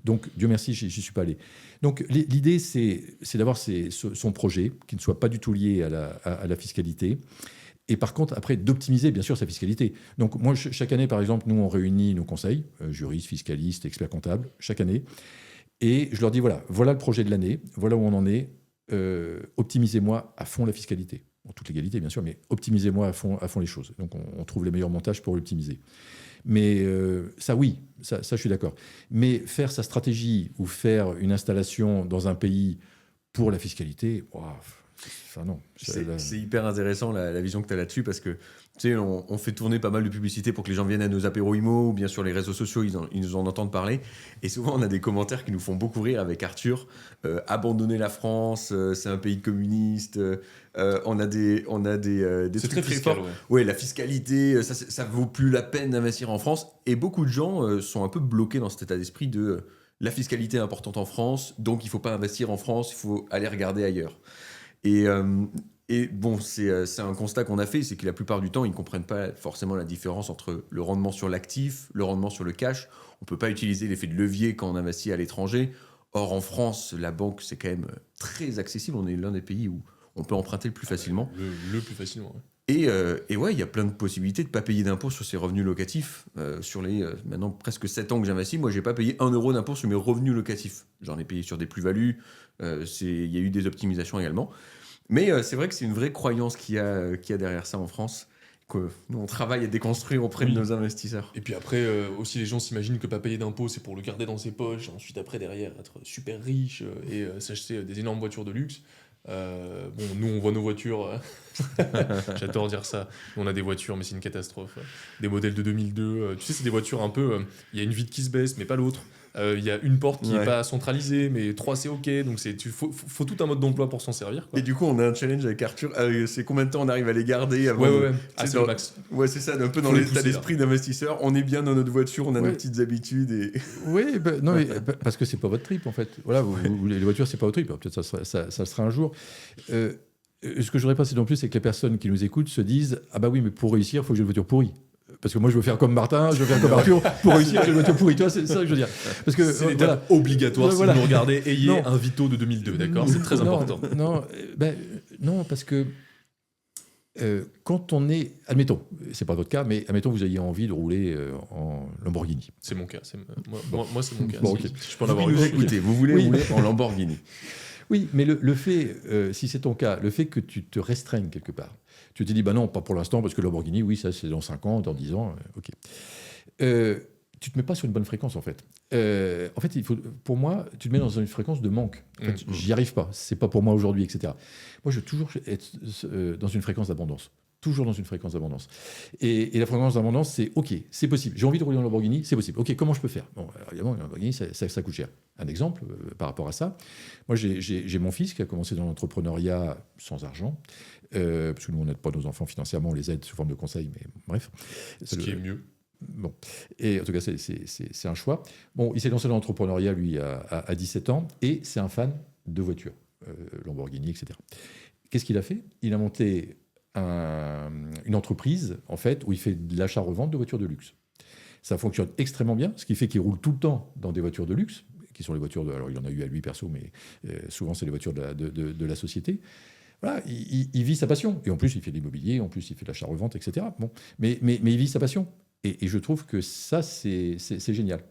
Donc, Dieu merci, j'y suis pas allé. Donc, l'idée, c'est d'avoir son projet, qui ne soit pas du tout lié à la fiscalité. Et par contre, après, d'optimiser, bien sûr, sa fiscalité. Donc, moi, chaque année, par exemple, nous, on réunit nos conseils, juristes, fiscalistes, experts comptables, chaque année. Et je leur dis, voilà le projet de l'année, voilà où on en est. Optimisez-moi à fond la fiscalité. En toute légalité, bien sûr, mais optimisez-moi à fond les choses. Donc, on trouve les meilleurs montages pour l'optimiser. Mais ça, oui, ça, je suis d'accord. Mais faire sa stratégie ou faire une installation dans un pays pour la fiscalité, enfin non. C'est hyper intéressant la vision que tu as là-dessus parce que tu sais, on fait tourner pas mal de publicité pour que les gens viennent à nos apéros IMO ou bien sur les réseaux sociaux, ils nous en entendent parler. Et souvent, on a des commentaires qui nous font beaucoup rire avec Arthur. Abandonner la France, c'est un pays communiste. On a des C'est trucs très fiscal, forts. ouais. Ouais, la fiscalité, ça vaut plus la peine d'investir en France. Et beaucoup de gens sont un peu bloqués dans cet état d'esprit de la fiscalité est importante en France, donc il faut pas investir en France, il faut aller regarder ailleurs. Et bon, c'est un constat qu'on a fait, c'est que la plupart du temps, ils ne comprennent pas forcément la différence entre le rendement sur l'actif, le rendement sur le cash. On ne peut pas utiliser l'effet de levier quand on investit à l'étranger. Or, en France, la banque, c'est quand même très accessible. On est l'un des pays où on peut emprunter le plus facilement. Le plus facilement, ouais. Et ouais, il y a plein de possibilités de ne pas payer d'impôts sur ses revenus locatifs. Sur les maintenant presque 7 ans que j'investis, moi, je n'ai pas payé 1 euro d'impôt sur mes revenus locatifs. J'en ai payé sur des plus-values. Il y a eu des optimisations également. Mais c'est vrai que c'est une vraie croyance qu'il y a derrière ça en France, que nous, on travaille à déconstruire auprès de nos investisseurs. Et puis après, aussi, les gens s'imaginent que pas payer d'impôts, c'est pour le garder dans ses poches, ensuite, après, derrière, être super riche et s'acheter des énormes voitures de luxe. Bon, nous, on voit nos voitures. J'adore dire ça. On a des voitures, mais c'est une catastrophe. Des modèles de 2002. Tu sais, c'est des voitures un peu. Il y a une vitre qui se baisse, mais pas l'autre. Il y a une porte qui n'est pas centralisée, mais 3 c'est OK. Donc, faut tout un mode d'emploi pour s'en servir, quoi. Et du coup, on a un challenge avec Arthur. C'est combien de temps on arrive à les garder avant Ouais. Ah, c'est le max. Ouais, c'est ça, un peu dans Faut les l'état pousser, d'esprit d'investisseur. On est bien dans notre voiture, on a nos Ouais. petites habitudes. Et... Oui, non, mais, parce que c'est pas votre trip, en fait. Voilà, les voitures, c'est pas votre trip. Alors, peut-être ça sera un jour. Ce que je voudrais pas, c'est non plus, c'est que les personnes qui nous écoutent se disent « Ah bah oui, mais pour réussir, il faut que j'ai une voiture pourrie. » Parce que moi, je veux faire comme Martin, je veux faire comme Arthur. Pour réussir, j'ai une voiture pourrie. Toi, c'est ça que je veux dire. Parce que, C'est l'étape obligatoire. Voilà. Si vous nous regardez, ayez Non. un Vito de 2002, d'accord? C'est très important. Non, parce que quand on est... Admettons, c'est pas votre cas, mais admettons vous ayez envie de rouler en Lamborghini. C'est mon cas. Moi, c'est mon cas. Bon, Si- ok. si je peux en Vous avoir nous une. écoutez, vous voulez Oui. rouler en Lamborghini. Oui, mais le fait, si c'est ton cas, le fait que tu te restreignes quelque part, tu te dis, bah non, pas pour l'instant, parce que Lamborghini, oui, ça c'est dans 5 ans, dans 10 ans, ok. Tu te mets pas sur une bonne fréquence, en fait. En fait, pour moi, tu te mets dans une fréquence de manque. En fait, j'y arrive pas, c'est pas pour moi aujourd'hui, etc. Moi, je veux toujours être dans une fréquence d'abondance. Toujours dans une fréquence d'abondance. Et la fréquence d'abondance, c'est OK, c'est possible. J'ai envie de rouler en Lamborghini, c'est possible. OK, comment je peux faire? Bon, alors, évidemment, une Lamborghini, ça coûte cher. Un exemple par rapport à ça. Moi, j'ai mon fils qui a commencé dans l'entrepreneuriat sans argent. Parce que nous, on n'aide pas nos enfants financièrement, on les aide sous forme de conseils, mais bref. Ce qui est mieux. Bon. Et en tout cas, c'est un choix. Bon, il s'est lancé dans l'entrepreneuriat, lui, à 17 ans, et c'est un fan de voitures, Lamborghini, etc. Qu'est-ce qu'il a fait? Il a monté une entreprise, en fait, où il fait de l'achat-revente de voitures de luxe. Ça fonctionne extrêmement bien, ce qui fait qu'il roule tout le temps dans des voitures de luxe, qui sont les voitures alors il en a eu à lui perso, mais souvent c'est les voitures de la société. Voilà, il vit sa passion. Et en plus, il fait de l'immobilier, en plus, il fait de l'achat-revente, etc. Bon, mais il vit sa passion. Et je trouve que ça, c'est génial.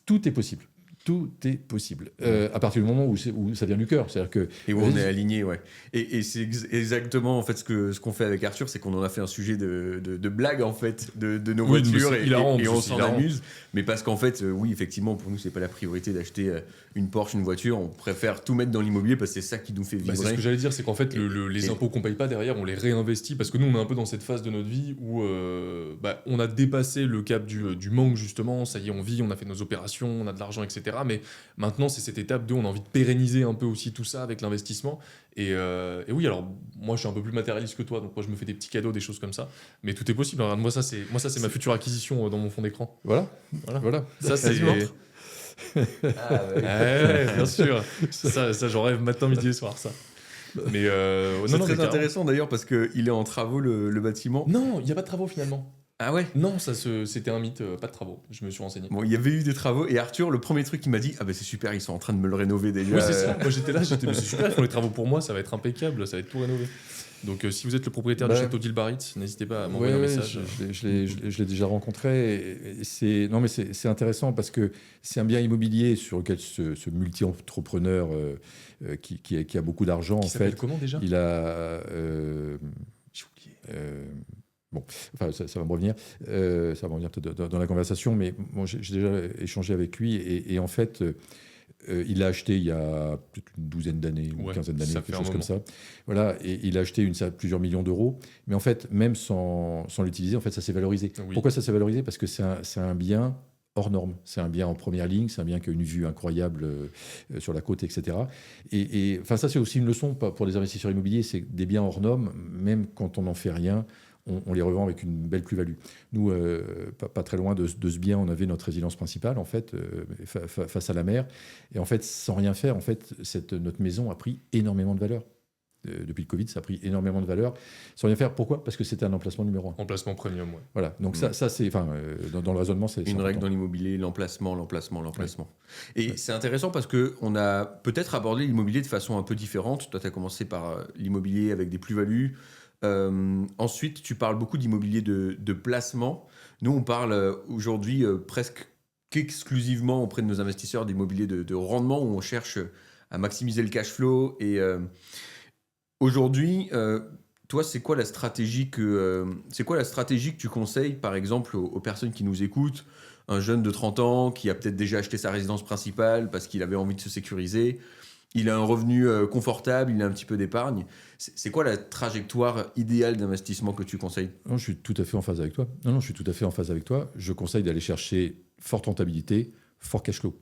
Tout est possible. Tout est possible. À partir du moment où ça vient du cœur. C'est-à-dire que, Et où on est aligné, ouais. Et c'est exactement en fait ce qu'on fait avec Arthur, c'est qu'on en a fait un sujet de blague en fait de nos voitures et on s'en amuse. Mais parce qu'en fait, oui, effectivement, pour nous, c'est pas la priorité d'acheter une Porsche, une voiture. On préfère tout mettre dans l'immobilier parce que c'est ça qui nous fait vibrer. C'est ce que j'allais dire, c'est qu'en fait, les impôts qu'on paye pas derrière, on les réinvestit parce que nous, on est un peu dans cette phase de notre vie où on a dépassé le cap du manque justement. Ça y est, on vit, on a fait nos opérations, on a de l'argent, etc. Mais maintenant, c'est cette étape on a envie de pérenniser un peu aussi tout ça avec l'investissement. Et oui, alors moi, je suis un peu plus matérialiste que toi, donc moi, je me fais des petits cadeaux, des choses comme ça. Mais tout est possible. Alors, moi, ça, c'est ma future acquisition dans mon fond d'écran. Voilà. Ça, c'est... ouais, bien sûr. Ça j'en rêve matin, midi et soir, ça. Mais c'est très intéressant d'ailleurs parce qu'il est en travaux le bâtiment. Non, il n'y a pas de travaux finalement. Ah ouais? Non, c'était un mythe, pas de travaux. Je me suis renseigné. Bon, il y avait eu des travaux et Arthur, le premier truc qu'il m'a dit, ah ben c'est super, ils sont en train de me le rénover déjà. Oui, c'est ça. Moi j'étais là, mais c'est super, ils font les travaux pour moi, ça va être impeccable, ça va être tout rénové. Donc si vous êtes le propriétaire du château d'Ilbarit, n'hésitez pas à m'envoyer un message. Je l'ai déjà rencontré. C'est intéressant parce que c'est un bien immobilier sur lequel ce multi-entrepreneur qui a beaucoup d'argent, en fait. Comment déjà? Il a... J'ai oublié. Bon, enfin, ça va me revenir. Ça va me revenir peut-être dans la conversation, mais bon, j'ai déjà échangé avec lui et en fait... il l'a acheté il y a peut-être une douzaine d'années, une quinzaine d'années, quelque chose comme ça. Voilà, et il a acheté plusieurs millions d'euros. Mais en fait, même sans l'utiliser, en fait, ça s'est valorisé. Oui. Pourquoi ça s'est valorisé? Parce que c'est un bien hors norme. C'est un bien en première ligne, c'est un bien qui a une vue incroyable sur la côte, etc. Et enfin, ça, c'est aussi une leçon pour les investisseurs immobiliers. C'est des biens hors norme, même quand on n'en fait rien, on les revend avec une belle plus-value. Nous, pas très loin de ce bien, on avait notre résidence principale, en fait, face à la mer. Et en fait, sans rien faire, en fait, notre maison a pris énormément de valeur. Depuis le Covid, ça a pris énormément de valeur. Sans rien faire, pourquoi? Parce que c'était un emplacement numéro 1. Emplacement premium, ouais. Voilà, donc ça c'est... dans le raisonnement, c'est... Une règle dans l'immobilier, l'emplacement. Oui. Et c'est intéressant parce qu'on a peut-être abordé l'immobilier de façon un peu différente. Toi, tu as commencé par l'immobilier avec des plus-values. Ensuite, tu parles beaucoup d'immobilier de placement. Nous, on parle aujourd'hui presque qu'exclusivement auprès de nos investisseurs d'immobilier de rendement où on cherche à maximiser le cash flow. Et aujourd'hui, toi, c'est quoi la stratégie que tu conseilles, par exemple, aux personnes qui nous écoutent? Un jeune de 30 ans qui a peut-être déjà acheté sa résidence principale parce qu'il avait envie de se sécuriser. Il a un revenu confortable, il a un petit peu d'épargne. C'est quoi la trajectoire idéale d'investissement que tu conseilles? Non, je suis tout à fait en phase avec toi. Non, je suis tout à fait en phase avec toi. Je conseille d'aller chercher forte rentabilité, fort cash flow.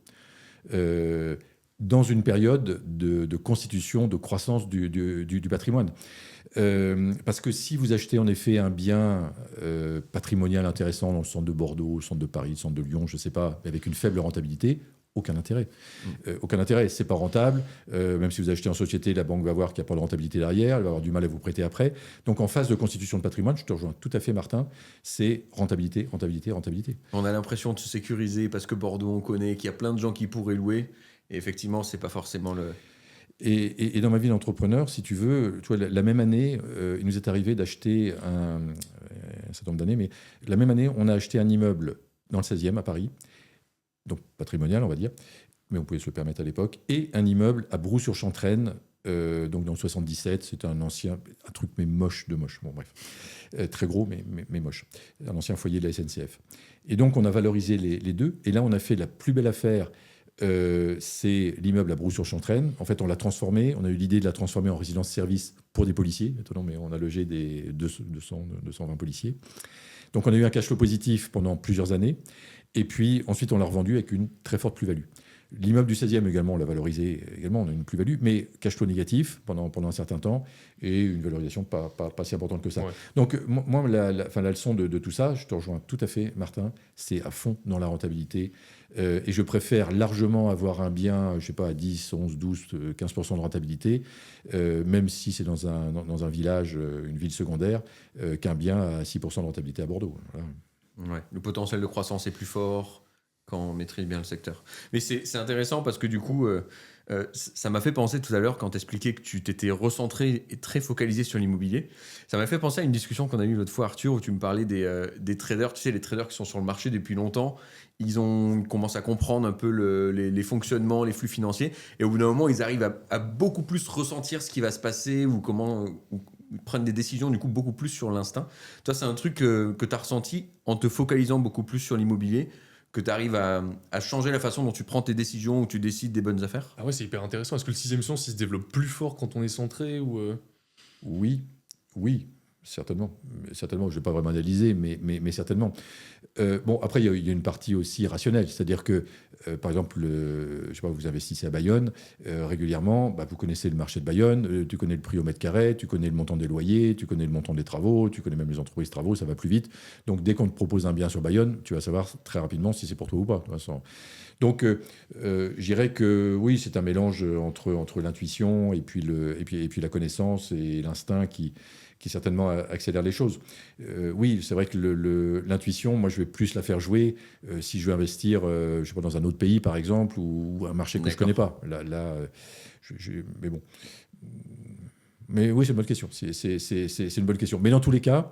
Dans une période de constitution, de croissance du patrimoine. Parce que si vous achetez en effet un bien patrimonial intéressant dans le centre de Bordeaux, le centre de Paris, le centre de Lyon, je ne sais pas, avec une faible rentabilité, aucun intérêt. Aucun intérêt, c'est pas rentable. Même si vous achetez en société, la banque va voir qu'il n'y a pas de rentabilité derrière, elle va avoir du mal à vous prêter après. Donc en phase de constitution de patrimoine, je te rejoins tout à fait Martin, c'est rentabilité. On a l'impression de se sécuriser parce que Bordeaux on connaît, qu'il y a plein de gens qui pourraient louer. Et effectivement, c'est pas forcément le... Et dans ma vie d'entrepreneur, si tu veux, la même année, il nous est arrivé d'acheter un certain nombre d'années, mais la même année, on a acheté un immeuble dans le 16e à Paris, donc patrimonial, on va dire, mais on pouvait se le permettre à l'époque, et un immeuble à Brou-sur-Chantraine, donc dans le 77, c'était un truc mais moche de moche, bon bref, très gros mais moche, un ancien foyer de la SNCF. Et donc on a valorisé les deux, et là on a fait la plus belle affaire. C'est l'immeuble à Brou-sur-Chantraine. En fait, on l'a transformé. On a eu l'idée de la transformer en résidence-service pour des policiers. Étonnant, mais on a logé des 220 policiers. Donc, on a eu un cash flow positif pendant plusieurs années. Et puis, ensuite, on l'a revendu avec une très forte plus-value. L'immeuble du 16e également, on l'a valorisé également, on a une plus-value, mais cash flow négatif pendant un certain temps et une valorisation pas si importante que ça. Ouais. Donc, moi, la leçon de tout ça, je te rejoins tout à fait, Martin, c'est à fond dans la rentabilité. Et je préfère largement avoir un bien, je sais pas, à 10, 11, 12, 15% de rentabilité, même si c'est dans un village, une ville secondaire, qu'un bien à 6% de rentabilité à Bordeaux. Voilà. Ouais. Le potentiel de croissance est plus fort quand on maîtrise bien le secteur. Mais c'est intéressant parce que du coup, ça m'a fait penser tout à l'heure quand tu expliquais que tu t'étais recentré et très focalisé sur l'immobilier. Ça m'a fait penser à une discussion qu'on a eue l'autre fois, Arthur, où tu me parlais des traders. Tu sais, les traders qui sont sur le marché depuis longtemps, ils commencent à comprendre un peu les fonctionnements, les flux financiers. Et au bout d'un moment, ils arrivent à beaucoup plus ressentir ce qui va se passer ou comment... ou prennent des décisions du coup beaucoup plus sur l'instinct. Toi, c'est un truc que tu as ressenti en te focalisant beaucoup plus sur l'immobilier, que tu arrives à changer la façon dont tu prends tes décisions ou tu décides des bonnes affaires? Ah ouais, c'est hyper intéressant. Est-ce que le sixième sens, il se développe plus fort quand on est centré ou Oui, certainement. Certainement, je ne vais pas vraiment analyser, mais certainement. Bon, après, il y a une partie aussi rationnelle. C'est-à-dire que, par exemple, je sais pas, vous investissez à Bayonne régulièrement, bah, vous connaissez le marché de Bayonne, tu connais le prix au mètre carré, tu connais le montant des loyers, tu connais le montant des travaux, tu connais même les entreprises de travaux, ça va plus vite. Donc, dès qu'on te propose un bien sur Bayonne, tu vas savoir très rapidement si c'est pour toi ou pas, de toute façon. Donc, je dirais que oui, c'est un mélange entre l'intuition et puis la connaissance et l'instinct qui certainement accélère les choses. Oui, c'est vrai que l'intuition, moi, je vais plus la faire jouer si je veux investir, je sais pas, dans un autre pays, par exemple, ou un marché que je connais pas. Mais bon. Mais oui, c'est une bonne question. C'est une bonne question. Mais dans tous les cas,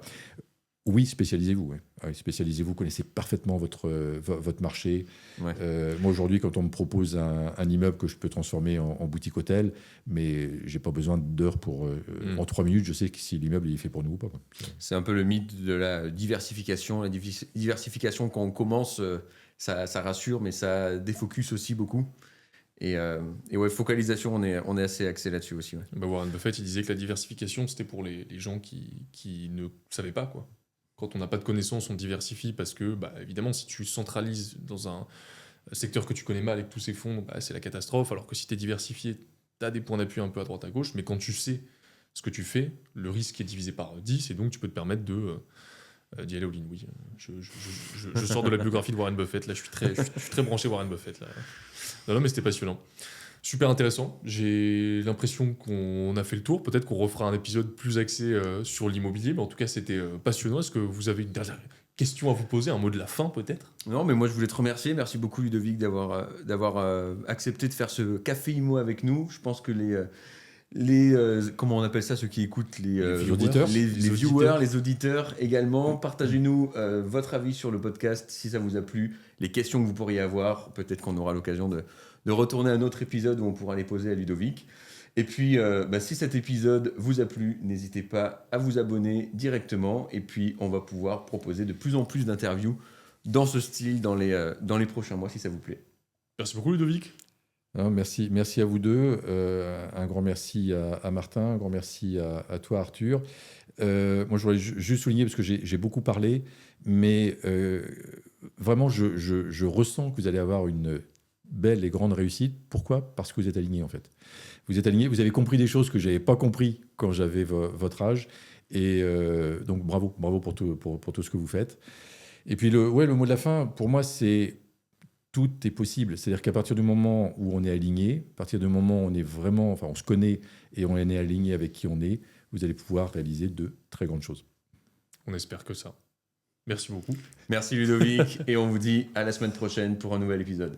oui, spécialisez-vous. Ouais. Ouais, spécialisez-vous, connaissez parfaitement votre marché. Ouais. Moi, aujourd'hui, quand on me propose un immeuble que je peux transformer en boutique-hôtel, mais j'ai pas besoin d'heures pour... En 3 minutes, je sais que si l'immeuble est fait pour nous ou pas. Quoi. C'est un peu le mythe de la diversification. La diversification, quand on commence, ça rassure, mais ça défocus aussi beaucoup. Et ouais, focalisation, on est assez axé là-dessus aussi. Ouais. Bah, Warren Buffett, il disait que la diversification, c'était pour les gens qui ne savaient pas, quoi. Quand on n'a pas de connaissances, on diversifie parce que, bah, évidemment, si tu centralises dans un secteur que tu connais mal avec tous ces fonds, bah, c'est la catastrophe. Alors que si tu es diversifié, tu as des points d'appui un peu à droite à gauche. Mais quand tu sais ce que tu fais, le risque est divisé par 10 et donc tu peux te permettre d'y aller au ligne. Oui, je sors de la biographie de Warren Buffett. Là, je suis très branché Warren Buffett. Là. Non, mais c'était passionnant. Super intéressant. J'ai l'impression qu'on a fait le tour. Peut-être qu'on refera un épisode plus axé sur l'immobilier. Mais en tout cas, c'était passionnant. Est-ce que vous avez une dernière question à vous poser? Un mot de la fin, peut-être? Non, mais moi, je voulais te remercier. Merci beaucoup, Ludovic, d'avoir accepté de faire ce café IMO avec nous. Je pense que comment on appelle ça, ceux qui écoutent, les auditeurs, les viewers, les auditeurs également. Partagez-nous votre avis sur le podcast si ça vous a plu, les questions que vous pourriez avoir. Peut-être qu'on aura l'occasion de retourner à un autre épisode où on pourra les poser à Ludovic. Et puis, si cet épisode vous a plu, n'hésitez pas à vous abonner directement. Et puis, on va pouvoir proposer de plus en plus d'interviews dans ce style dans les prochains mois, si ça vous plaît. Merci beaucoup, Ludovic. Non, merci à vous deux. Un grand merci à Martin, un grand merci à toi, Arthur. Moi, je voudrais juste souligner, parce que j'ai beaucoup parlé, mais vraiment, je ressens que vous allez avoir une belle et grande réussite. Pourquoi? Parce que vous êtes alignés, en fait. Vous êtes alignés, vous avez compris des choses que je n'avais pas compris quand j'avais votre âge. Et donc, bravo pour tout ce que vous faites. Et puis, le mot de la fin, pour moi, c'est... Tout est possible. C'est-à-dire qu'à partir du moment où on est aligné, à partir du moment où on est vraiment, enfin, on se connaît et on est aligné avec qui on est, vous allez pouvoir réaliser de très grandes choses. On espère que ça. Merci beaucoup. Merci Ludovic et on vous dit à la semaine prochaine pour un nouvel épisode.